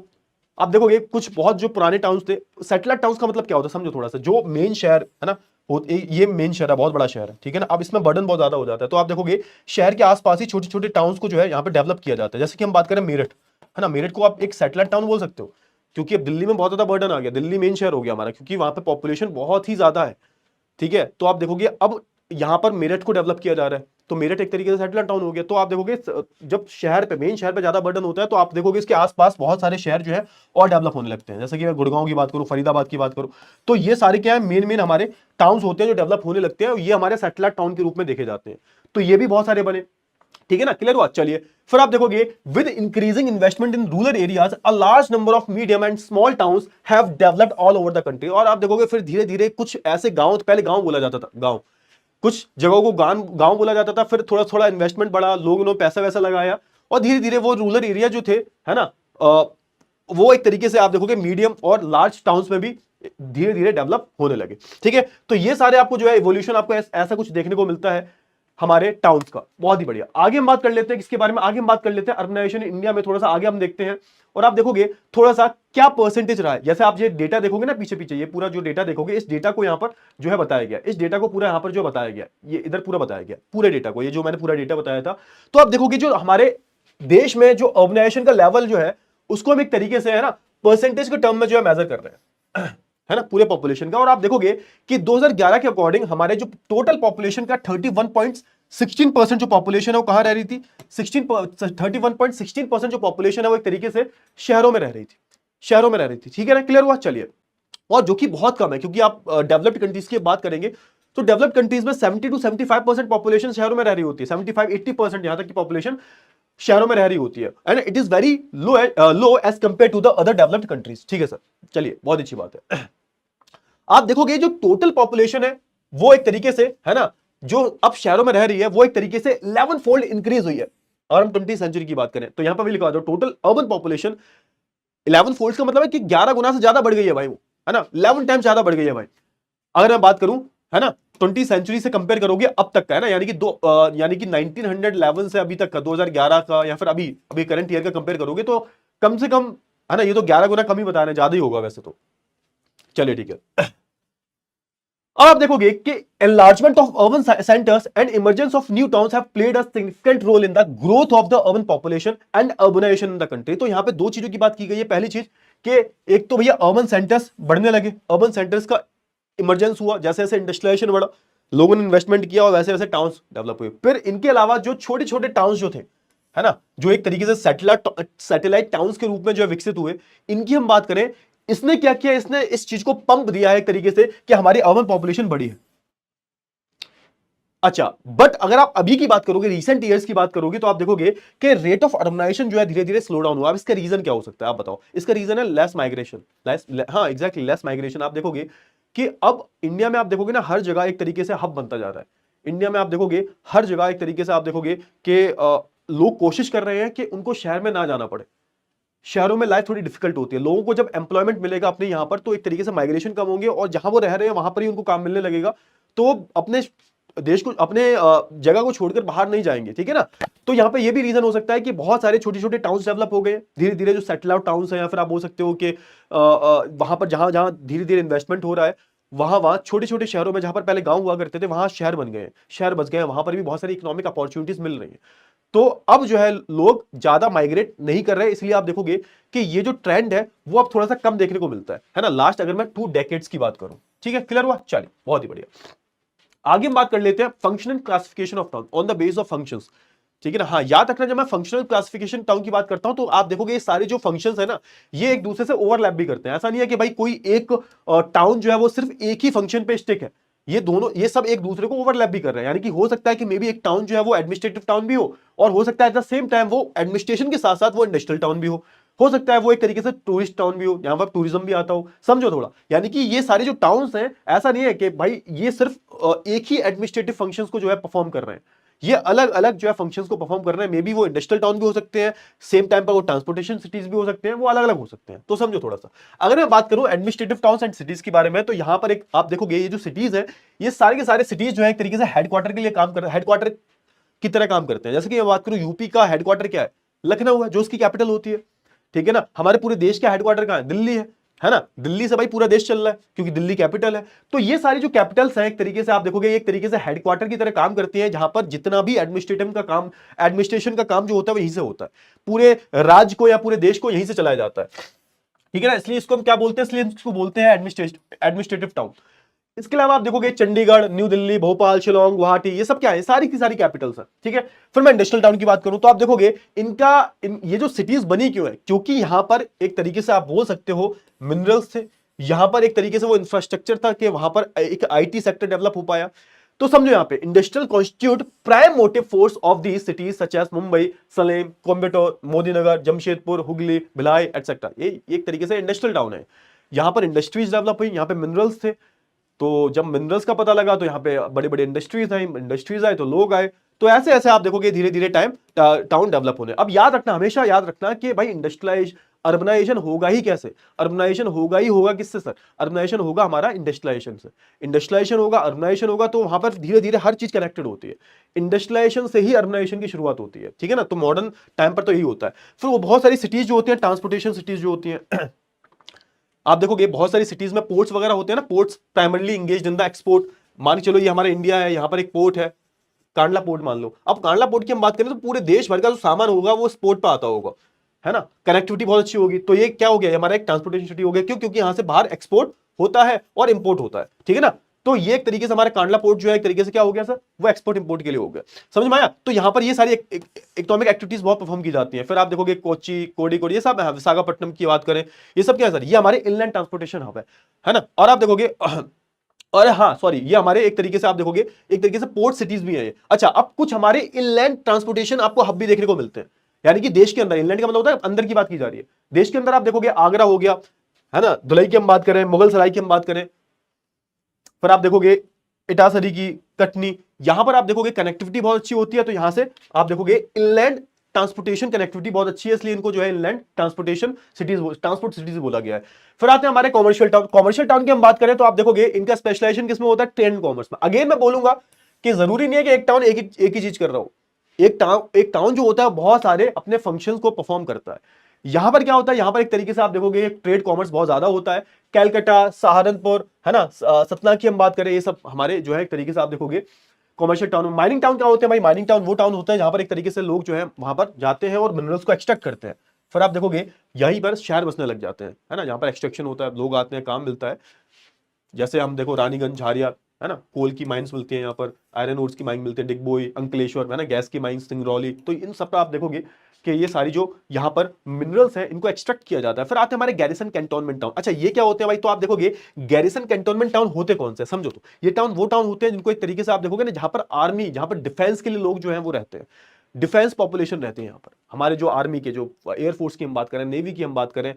आप देखोगे कुछ बहुत जो पुराने टाउन्स थे, सैटेलाइट टाउन्स का मतलब क्या होता है समझो थोड़ा सा। जो मेन शहर है ना, ये मेन शहर है, बहुत बड़ा शहर है, ठीक है ना, अब इसमें बर्डन बहुत ज्यादा हो जाता है, तो आप देखोगे शहर के आसपास ही छोटे छोटे टाउन्स को जो है यहाँ पे डेवलप किया जाता है। जैसे कि हम बात करें मेरठ, है ना, मेरठ को आप एक सैटेलाइट टाउन बोल सकते हो, क्योंकि अब दिल्ली में बहुत ज्यादा बर्डन आ गया, दिल्ली मेन शहर हो गया हमारा, क्योंकि वहां पे पॉपुलेशन बहुत ही ज्यादा है, ठीक है। तो आप देखोगे अब यहां पर मेरठ को डेवलप किया जा रहा है, तो मेरठ एक तरीके से सेटल टाउन हो गया। तो आप देखोगे जब शहर पे, मेन शहर पे ज्यादा बर्डन होता है, तो आप देखोगे इसके आसपास बहुत सारे शहर जो है और डेवलप होने लगते हैं। जैसे कि मैं गुड़गांव की बात करूं, फरीदाबाद की बात करूं, तो ये सारे क्या है, मेन मेन हमारे टाउन्स होते हैं जो डेवलप होने लगते हैं, और ये हमारे सैटेलाइट टाउन के रूप में देखे जाते हैं। तो ये भी बहुत सारे बने, ठीक है ना, क्लियर हुआ। चलिए, फिर आप देखोगे with increasing investment in rural areas a large number of medium and small towns have developed all over the country. और आप देखोगे फिर धीरे धीरे कुछ ऐसे गांव, पहले गांव बोला जाता था, गांव, कुछ जगहों को गांव बोला जाता था, फिर थोड़ा थोड़ा इन्वेस्टमेंट बढ़ा, लोगों ने पैसा वैसा लगाया, और धीरे धीरे वो रूरल एरिया जो थे, है ना, वो एक तरीके से आप देखोगे मीडियम और लार्ज टाउन्स में भी धीरे धीरे डेवलप होने लगे, ठीक है। तो ये सारे आपको जो है इवोल्यूशन आपको ऐसा कुछ देखने को मिलता है हमारे टाउन्स का। बहुत ही बढ़िया। आगे हम बात कर लेते हैं किसके बारे में, आगे हम बात कर लेते हैं अर्बनाइजेशन इंडिया में, थोड़ा सा आगे हम देखते हैं, और आप देखोगे थोड़ा सा क्या परसेंटेज रहा है। जैसे आप ये डेटा देखोगे ना पीछे पीछे, ये पूरा जो डेटा देखोगे, इस डेटा को यहां पर जो है बताया गया, इस डेटा को पूरा यहां पर जो बताया गया, ये इधर पूरा बताया गया, पूरे डेटा को, ये जो मैंने पूरा डेटा बताया था। तो आप देखोगे जो हमारे देश में जो अर्बनाइजेशन का लेवल जो है, उसको हम एक तरीके से, है ना, परसेंटेज के टर्म में जो है मेजर कर रहे हैं, है ना, पूरे पॉपुलेशन का। और आप देखोगे कि 2011 के अकॉर्डिंग हमारे जो टोटल पॉपुलेशन का 31.16% जो पॉपुलेशन है वो कहां रह रही थी, 31.16% जो पॉपुलेशन है वो एक तरीके से शहरों में रह रही थी, शहरों में रह रही थी, ठीक है ना, क्लियर हुआ। चलिए, और जो कि बहुत कम है, क्योंकि आप डेवलप्ड कंट्रीज की बात करेंगे तो डेवलप्ड कंट्रीज में 70 to 75% पॉपुलेशन शहरों में रह रही होती है, 75-80% यहां तक की पॉपुलेशन शहरों में रह रही होती है, and it is very low as compared to the other developed countries, ठीक है सर। चलिए, बहुत अच्छी बात है। आप देखोगे जो टोटल पॉपुलेशन है वो एक तरीके से, है ना, जो अब शहरों में रह रही है वो एक तरीके से 11 फोल्ड इंक्रीज हुई है। और हम 20th सेंचुरी की बात करें तो यहां पर भी लिखा, जो टोटल अर्बन पॉपुलेशन 11 फोल्ड का मतलब है कि 11 गुना से ज्यादा बढ़ गई है भाई, वो, है ना, 11 टाइम्स ज्यादा बढ़ गई है भाई। अगर मैं बात करूं, है ना, 20th सेंचुरी से कंपेयर करोगे अब तक का, है ना, यानी कि 1911 से अभी तक का, 2011 का, या फिर अभी करंट ईयर का कंपेयर करोगे तो कम से कम, है ना, ये तो 11 गुना कम ही बता रहे हैं, ज्यादा ही होगा वैसे तो। चलिए ठीक है। अब आप देखोगे कि enlargement of urban centres and emergence of new towns have played a significant role in the growth of the urban population and urbanisation in the country. तो यहां पे दो चीजों की बात की गई है। पहली चीज कि एक तो भैया अर्बन सेंटर्स बढ़ने लगे, अर्बन सेंटर्स का इमरजेंस हुआ, जैसे जैसे इंडस्ट्रियलाइजेशन बढ़ा, लोगों ने इन्वेस्टमेंट किया और वैसे वैसे टाउन्स डेवलप हुए। फिर इनके अलावा जो छोटे छोटे टाउन्स जो थे, है ना, जो एक तरीके से सैटेलाइट टाउन्स के रूप में जो विकसित हुए, इनकी हम बात करें, इसने क्या किया, इसने इस चीज को पंप दिया है एक तरीके से कि हमारी अर्बन पॉपुलेशन बढ़ी है। अच्छा, बट अगर आप अभी की बात करोगे, रीसेंट ईयर्स की बात करोगे, तो आप देखोगे कि रेट ऑफ अर्बनाइजेशन जो है धीरे धीरे स्लो डाउन हुआ। अब इसका रीजन क्या हो सकता है, आप बताओ। इसका रीजन है लेस माइग्रेशन, हाँ एग्जैक्टली, लेस माइग्रेशन। आप देखोगे कि अब इंडिया में आप देखोगे ना, हर जगह एक तरीके से हब बनता जा रहा है। इंडिया में आप देखोगे हर जगह एक तरीके से आप देखोगे कि लोग कोशिश कर रहे हैं कि उनको शहर में ना जाना पड़े। शहरों में लाइफ थोड़ी डिफिकल्ट होती है, लोगों को जब एम्प्लॉयमेंट मिलेगा अपने यहां पर, तो एक तरीके से माइग्रेशन कम होंगे, और जहां वो रह रहे हैं वहां पर ही उनको काम मिलने लगेगा, तो अपने देश को अपने जगह को छोड़कर बाहर नहीं जाएंगे, ठीक है ना। तो यहाँ पे ये भी रीजन हो सकता है कि बहुत सारे छोटे छोटे टाउन्स डेवलप हो गए धीरे धीरे, जो सेटल आउट टाउन्स हैं, या फिर आप बोल सकते हो कि वहां पर जहां जहां धीरे धीरे इन्वेस्टमेंट हो रहा है, वहां वहां छोटे छोटे शहरों में जहां पर पहले गांव हुआ करते थे, वहां शहर बन गए, शहर बस गए, वहां पर भी बहुत सारी इकोनॉमिक अपॉर्चुनिटीज मिल रही है। तो अब जो है लोग ज्यादा माइग्रेट नहीं कर रहे, इसलिए आप देखोगे कि ये जो ट्रेंड है वो अब थोड़ा सा कम देखने को मिलता है ना। लास्ट अगर मैं 2 डेकेड्स की बात करूं, ठीक है, क्लियर हुआ, चलिए बहुत ही बढ़िया। आगे हम बात कर लेते हैं functional classification of town on the base of functions, ठीक है ना। हाँ, याद रखना, जब मैं फंक्शनल क्लासिफिकेशन टाउन की बात करता हूं तो आप देखोगे ये सारे जो फंक्शंस है ना, ये एक दूसरे से ओवरलैप भी करते हैं। ऐसा नहीं है कि भाई कोई एक टाउन जो है वो सिर्फ एक ही फंक्शन पे स्टिक है, ये दोनों, ये सब एक दूसरे को ओवरलैप भी कर रहे हैं। यानी कि हो सकता है कि मे बी एक टाउन जो है वो एडमिनिस्ट्रेटिव टाउन भी हो, और हो सकता है एट द सेम टाइम वो एडमिनिस्ट्रेशन के साथ साथ वो इंडस्ट्रियल टाउन भी हो सकता है वो एक तरीके से टूरिस्ट टाउन भी हो, यहां पर टूरिज्म भी आता हो, समझो थोड़ा। यानी कि ये सारे जो टाउन्स हैं, ऐसा नहीं है कि भाई ये सिर्फ एक ही एडमिनिस्ट्रेटिव फंक्शंस को जो है परफॉर्म कर रहे हैं, ये अलग अलग जो है फंक्शंस को परफॉर्म कर रहे हैं। मे बी वो इंडस्ट्रियल टाउन भी हो सकते हैं, सेम टाइम पर वो ट्रांसपोर्टेशन सिटीज भी हो सकते हैं, वो अलग अलग हो सकते हैं। तो समझो थोड़ा सा, अगर मैं बात करूं एडमिनिस्ट्रेटिव टाउन्स एंड सिटीज के बारे में, तो यहां पर एक आप देखोगे ये जो सिटीज है, ये सारे के सारे सिटीज जो है एक तरीके से हेडक्वार्टर के लिए काम कर रहे हैं, हेडक्वार्टर की तरह काम करते हैं। जैसे कि मैं बात करूं यूपी का हेडक्वार्टर क्या है, लखनऊ है, जो उसकी कैपिटल होती है, ठीक है ना। हमारे पूरे देश का हेडक्वार्टर कहां है, दिल्ली है ना। दिल्ली से भाई पूरा देश चल रहा है क्योंकि दिल्ली कैपिटल है। तो ये सारी जो कैपिटल्स हैं एक तरीके से आप देखोगे एक तरीके से हेडक्वार्टर की तरह काम करती है, जहां पर जितना भी एडमिनिस्ट्रेटिव का काम, एडमिनिस्ट्रेशन का काम जो होता है वो यहीं से होता है, पूरे राज्य को या पूरे देश को यहीं से चलाया जाता है, ठीक है ना। इसलिए इसको हम क्या बोलते हैं, इसलिए इसको बोलते हैं एडमिनिस्ट्रेटिव टाउन। इसके अलावा आप देखोगे चंडीगढ़, न्यू दिल्ली, भोपाल, शिलोंग, गुवाहाटी, ये सब क्या है, सारी की सारी कैपिटल्स हैं, ठीक है। फिर मैं इंडस्ट्रियल टाउन की बात करूं तो आप देखोगे ये जो सिटीज बनी क्यों है, क्योंकि यहां पर एक तरीके से आप बोल सकते हो मिनरल्स थे, यहां पर एक तरीके से वो इंफ्रास्ट्रक्चर था कि वहां पर एक आईटी सेक्टर डेवलप हो पाया। तो समझो यहां पे industrial constitute prime motive force of the cities such as Mumbai, Salem, Coimbatore, Modinagar, Jamshedpur, Hooghly, Bhilai etcetera. ये एक तरीके से इंडस्ट्रियल टाउन है। यहां पर इंडस्ट्रीज डेवलप हुई, यहां पे मिनरल्स थे, तो जब मिनरल्स का पता लगा तो यहाँ पे बड़े बड़े इंडस्ट्रीज आए तो लोग आए। तो ऐसे ऐसे आप देखोगे धीरे धीरे टाउन डेवलप होने। अब याद रखना, हमेशा याद रखना कि भाई अर्बनाइजेशन होगा ही कैसे, अर्बनाइजेशन होगा ही होगा किससे सर, अर्बनाइजेशन होगा हमारा इंडस्ट्रियलाइजेशन से। इंडस्ट्रियलाइजेशन होगा, अर्बनाइजेशन होगा, तो वहां पर धीरे धीरे हर चीज कनेक्टेड होती है। इंडस्ट्रियलाइजेशन से ही अर्बनाइजेशन की शुरुआत होती है, ठीक है ना। तो मॉडर्न टाइम पर तो यही होता है। फिर वो बहुत सारी सिटीज जो होती है, ट्रांसपोर्टेशन सिटीज जो होती है, आप देखोगे बहुत सारी सिटीज में पोर्ट्स वगैरह होते हैं ना, ports primarily engaged in the export. मान के चलो ये हमारा इंडिया है, यहां पर एक पोर्ट है, कांडला पोर्ट मान लो। अब कांडला पोर्ट की हम बात करें तो पूरे देश भर का जो सामान होगा वो इस पोर्ट पर आता होगा, है ना। कनेक्टिविटी बहुत अच्छी होगी, तो ये क्या हो गया, हमारा एक ट्रांसपोर्टेशन सिटी हो गया। क्यों, क्योंकि यहां से बाहर एक्सपोर्ट होता है और इंपोर्ट होता है, ठीक है ना। तो ये एक तरीके से हमारा कांडला पोर्ट जो है एक तरीके से क्या हो गया सर, वो एक्सपोर्ट इंपोर्ट के लिए हो गया, समझ में आया। तो यहां पर ये सारी इकोनॉमिक एक्टिविटीज बहुत परफॉर्म की जाती हैं। फिर आप देखोगे कोची, कोडिकोड, ये सब, विशाखापट्टनम की बात करें, ये सब क्या है सर, ये हमारे इनलैंड ट्रांसपोर्टेशन हब है ना। और आप देखोगे और हाँ सॉरी, ये हमारे एक तरीके से आप देखोगे एक तरीके से पोर्ट सिटीज भी है ये। अच्छा, अब कुछ हमारे इनलैंड ट्रांसपोर्टेशन आपको हब भी देखने को मिलते हैं, यानी कि देश के अंदर, इनलैंड का मतलब होता है अंदर की बात की जा रही है। देश के अंदर आप देखोगे आगरा हो गया, है ना, धुलाई की हम बात करें, मुगल सराय की हम बात करें, फिर आप देखोगे इटासरी की, कटनी, यहां पर आप देखोगे कनेक्टिविटी बहुत अच्छी होती है। तो यहां से आप देखोगे इनलैंड ट्रांसपोर्टेशन कनेक्टिविटी बहुत अच्छी है, इसलिए इनको जो है inland transportation cities, transport cities बोला गया है। फिर आते हैं हमारे कॉमर्शियल टाउन। कॉमर्शियल टाउन की हम बात करें तो आप देखोगे इनका स्पेशलाइजेशन किसमें होता है, ट्रेड कॉमर्स में। अगेन मैं बोलूंगा कि जरूरी नहीं है कि एक टाउन एक ही चीज कर रहा हो। एक टाउन जो होता है बहुत सारे अपने फंक्शंस को परफॉर्म करता है। यहां पर क्या होता है, यहां पर एक तरीके से आप देखोगे ट्रेड कॉमर्स बहुत ज्यादा होता है। कैलकाटा, सहारनपुर, है ना, सतना की हम बात करें, ये सब हमारे जो है एक तरीके से आप देखोगे कॉमर्शियल टाउन। माइनिंग टाउन क्या होते हैं भाई, माइनिंग टाउन वो टाउन होता है जहां पर एक तरीके से लोग जो है वहां पर जाते हैं और मिनरल्स को एक्सट्रैक्ट करते हैं। फिर आप देखोगे यहीं पर शहर बसने लग जाते हैं, है ना, जहां पर एक्सट्रैक्शन होता है, लोग आते हैं, काम मिलता है। जैसे हम देखो रानीगंज, झारिया, है ना, कोल की माइंस मिलती हैं यहाँ पर, आयरन ओर्स की माइन मिलती है, डिगबोई, अंकलेश्वर, है ना, गैस की माइंस, सिंगरौली। तो इन सब पर आप देखोगे कि ये सारी जो यहाँ पर मिनरल्स हैं इनको एक्सट्रैक्ट किया जाता है। फिर आते हैं हमारे गैरिसन कैंटोनमेंट टाउन। अच्छा, ये क्या होते हैं भाई, तो आप देखोगे गैरिसन कैंटोनमेंट टाउन होते कौन से, समझो तो ये टाउन वो टाउन होते हैं जिनको एक तरीके से आप देखोगे ना, जहां पर आर्मी, जहां पर डिफेंस के लिए लोग जो है वो रहते हैं, डिफेंस पॉपुलेशन रहते हैं यहाँ पर। हमारे जो आर्मी के, जो एयरफोर्स की हम बात करें, नेवी की हम बात करें,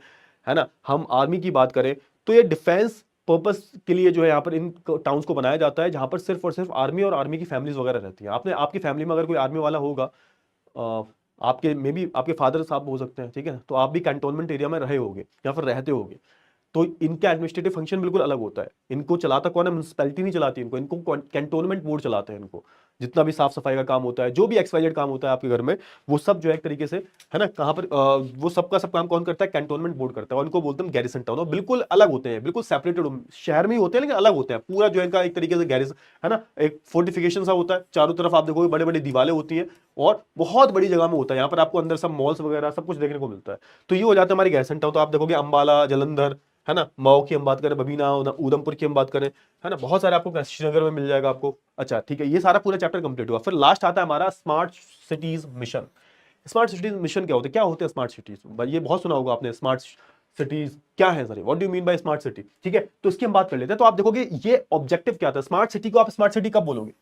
है ना, हम आर्मी की बात करें, तो ये डिफेंस पर्पस के लिए जो है यहाँ पर इन टाउन्स को बनाया जाता है, जहां पर सिर्फ और सिर्फ आर्मी और आर्मी की फैमिलीज वगैरह रहती हैं। आपकी फैमिली में अगर कोई आर्मी वाला होगा, आपके मे बी आपके फादर साहब हो सकते हैं, ठीक है ना, तो आप भी कैंटोनमेंट एरिया में रहे होगे या फिर रहते होगे। तो इनका एडमिनिस्ट्रेटिव फंक्शन बिल्कुल अलग होता है। इनको चलाता कौन है? म्युनिसिपैलिटी नहीं चलाती इनको, इनको कैंटोनमेंट बोर्ड चलाते हैं इनको। जितना भी साफ सफाई का काम होता है, जो भी एक्सवाइजेड काम होता है आपके घर में, वो सब जो है एक तरीके से, है ना, कहां पर वो सबका सब काम कौन करता है? कैंटोनमेंट बोर्ड करता है। और इनको बोलते हैं गैरिसन टाउन। और बिल्कुल अलग होते हैं, बिल्कुल सेपरेटेड शहर में ही होते हैं लेकिन अलग होते हैं। पूरा जो है इनका एक तरीके से गैरिसन, है ना, एक फोर्टिफिकेशन सा होता है, चारों तरफ आप देखोगे बड़े बड़े दीवारें होती है और बहुत बड़ी जगह में होता है। यहाँ पर आपको अंदर सब मॉल्स वगैरह सब कुछ देखने को मिलता है। तो ये हो जाता है हमारी गैरिसन टाउन। तो आप देखोगे अंबाला, जलंधर, है ना, मऊ की हम बात करें, बबीना, उधमपुर की हम बात करें, है ना, बहुत सारे आपको श्रीनगर में मिल जाएगा आपको। अच्छा ठीक है, ये सारा पूरा चैप्टर कंप्लीट हुआ। फिर लास्ट आता है हमारा smart cities mission. Smart cities mission क्या होते हैं? क्या होते हैं स्मार्ट सिटीज? ये बहुत सुना होगा आपने, स्मार्ट सिटीज क्या है sir? What do you mean by smart city? ठीक है, तो इसकी हम बात कर लेते हैं। तो आप देखोगे ये ऑब्जेक्टिव क्या था स्मार्ट सिटी को? आप स्मार्ट सिटी कब बोलोगे?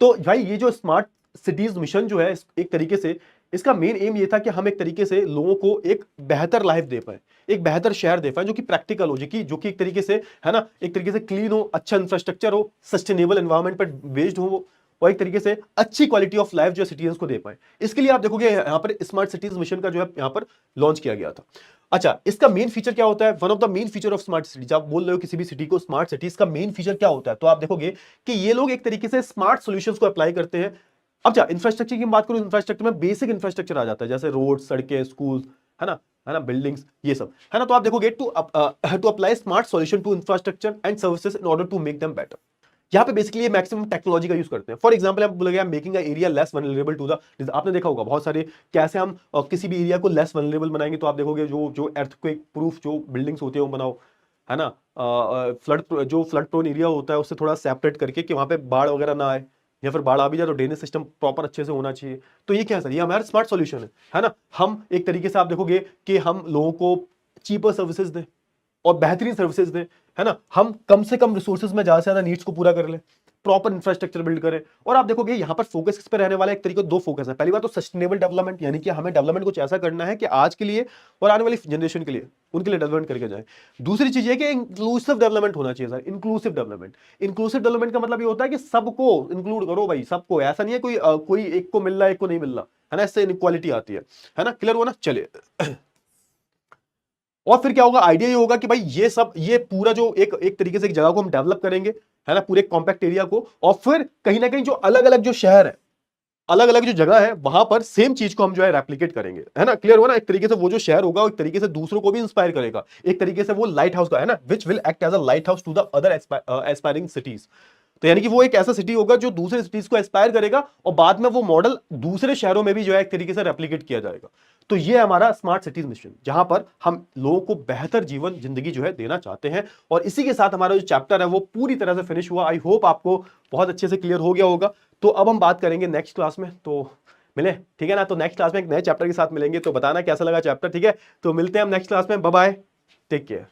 तो भाई ये जो स्मार्ट सिटीज मिशन जो है, एक तरीके से इसका मेन एम ये था कि हम एक तरीके से लोगों को एक बेहतर लाइफ दे पाए, एक बेहतर शहर दे पाए जो कि प्रैक्टिकल हो, जो कि एक तरीके से, है ना, एक तरीके से क्लीन हो, अच्छा इंफ्रास्ट्रक्चर हो, सस्टेनेबल एनवायरनमेंट पर बेस्ड हो, और एक तरीके से अच्छी क्वालिटी ऑफ लाइफ जो सिटीजन को दे पाए। इसके लिए आप देखोगे यहाँ पर स्मार्ट सिटीज मिशन का जो है यहाँ पर लॉन्च किया गया था। अच्छा, इसका मेन फीचर क्या होता है? One of the main feature of smart cities, आप बोल रहे हो किसी भी सिटी को स्मार्ट सिटी, इसका मेन फीचर क्या होता है? तो आप देखोगे कि ये लोग एक तरीके से स्मार्ट सॉल्यूशंस को अप्लाई करते हैं। अब क्या इंफ्रास्ट्रक्चर की बात करूं, इंफ्रास्ट्रक्चर में बेसिक इंफ्रास्ट्रक्चर आ जाता है, जैसे रोड, सड़कें, स्कूल, है ना, बिल्डिंग्स, ये सब, है ना। तो आप देखोगे to apply smart solution to infrastructure and services in order to make them better. यहाँ पे बेसिकली ये मैक्सिमम टेक्नोलॉजी का यूज करते हैं। फॉर एग्जांपल आप बोलेंगे making area less vulnerable to the, आपने देखा होगा बहुत सारे कैसे हम किसी भी एरिया को लेस वल्नरेबल बनाएंगे। तो आप देखोगे जो अर्थक्वेक प्रूफ जो बिल्डिंग्स होती है वो बनाओ, है ना, जो फ्लड प्रोन एरिया होता है उससे थोड़ा सेपरेट करके कि वहां पे बाढ़ वगैरह ना आए, या फिर बाढ़ आ भी जाए तो ड्रेनेज सिस्टम प्रॉपर अच्छे से होना चाहिए। तो ये क्या है सर? ये हमारा स्मार्ट सॉल्यूशन है ना। हम एक तरीके से आप देखोगे कि हम लोगों को चीपर सर्विसेज दें और बेहतरीन सर्विसेज दें, है ना, हम कम से कम रिसोर्सेज में ज्यादा से ज्यादा नीड्स को पूरा कर लें, प्रॉपर इंफ्रास्ट्रक्चर बिल्ड करें। और आप देखोगे यहाँ पर फोकस किस पे रहने वाला है? एक तरीके दो फोकस है। पहली बात तो सस्टेनेबल डेवलपमेंट, यानी कि हमें डेवलपमेंट कुछ ऐसा करना है कि आज के लिए और आने वाली जनरेशन के लिए उनके लिए डेवलपमेंट करके जाए। दूसरी चीज है कि इंक्लूसिव डेवलपमेंट होना चाहिए sir. Inclusive development, inclusive development का मतलब ये होता है कि सबको इंक्लूड करो भाई, सबको। ऐसा नहीं है कोई एक को मिल रहा है एक को नहीं मिल रहा, है ना, इससे इनइक्वालिटी आती है ना। क्लियर हुआ ना? चलिए और फिर क्या होगा? आइडिया ये होगा कि भाई ये पूरा जो एक तरीके से एक जगह को हम डेवलप करेंगे, है ना, पूरे कॉम्पैक्ट एरिया को, और फिर कहीं ना कहीं जो अलग अलग जो शहर है, अलग अलग जो जगह है, वहां पर सेम चीज को हम जो है रेप्लिकेट करेंगे, है ना। क्लियर हुआ ना? एक तरीके से वो जो शहर होगा एक तरीके से दूसरों को भी इंस्पायर करेगा, एक तरीके से वो लाइट हाउस का, है ना, which will act as a light house to the other aspiring cities. तो यानी कि वो एक ऐसा सिटी होगा जो दूसरे सिटीज को एस्पायर करेगा और बाद में वो मॉडल दूसरे शहरों में भी जो है एक तरीके से रेप्लिकेट किया जाएगा। तो ये हमारा स्मार्ट सिटीज मिशन, जहां पर हम लोगों को बेहतर जीवन जिंदगी जो है देना चाहते हैं। और इसी के साथ हमारा जो चैप्टर है वो पूरी तरह से फिनिश हुआ। आई होप आपको बहुत अच्छे से क्लियर हो गया होगा। तो अब हम बात करेंगे नेक्स्ट क्लास में, तो मिले, ठीक है ना। तो नेक्स्ट क्लास में एक नए चैप्टर के साथ मिलेंगे, तो बताना कैसा लगा चैप्टर, ठीक है। तो मिलते हैं हम नेक्स्ट क्लास में, बाय बाय, टेक केयर।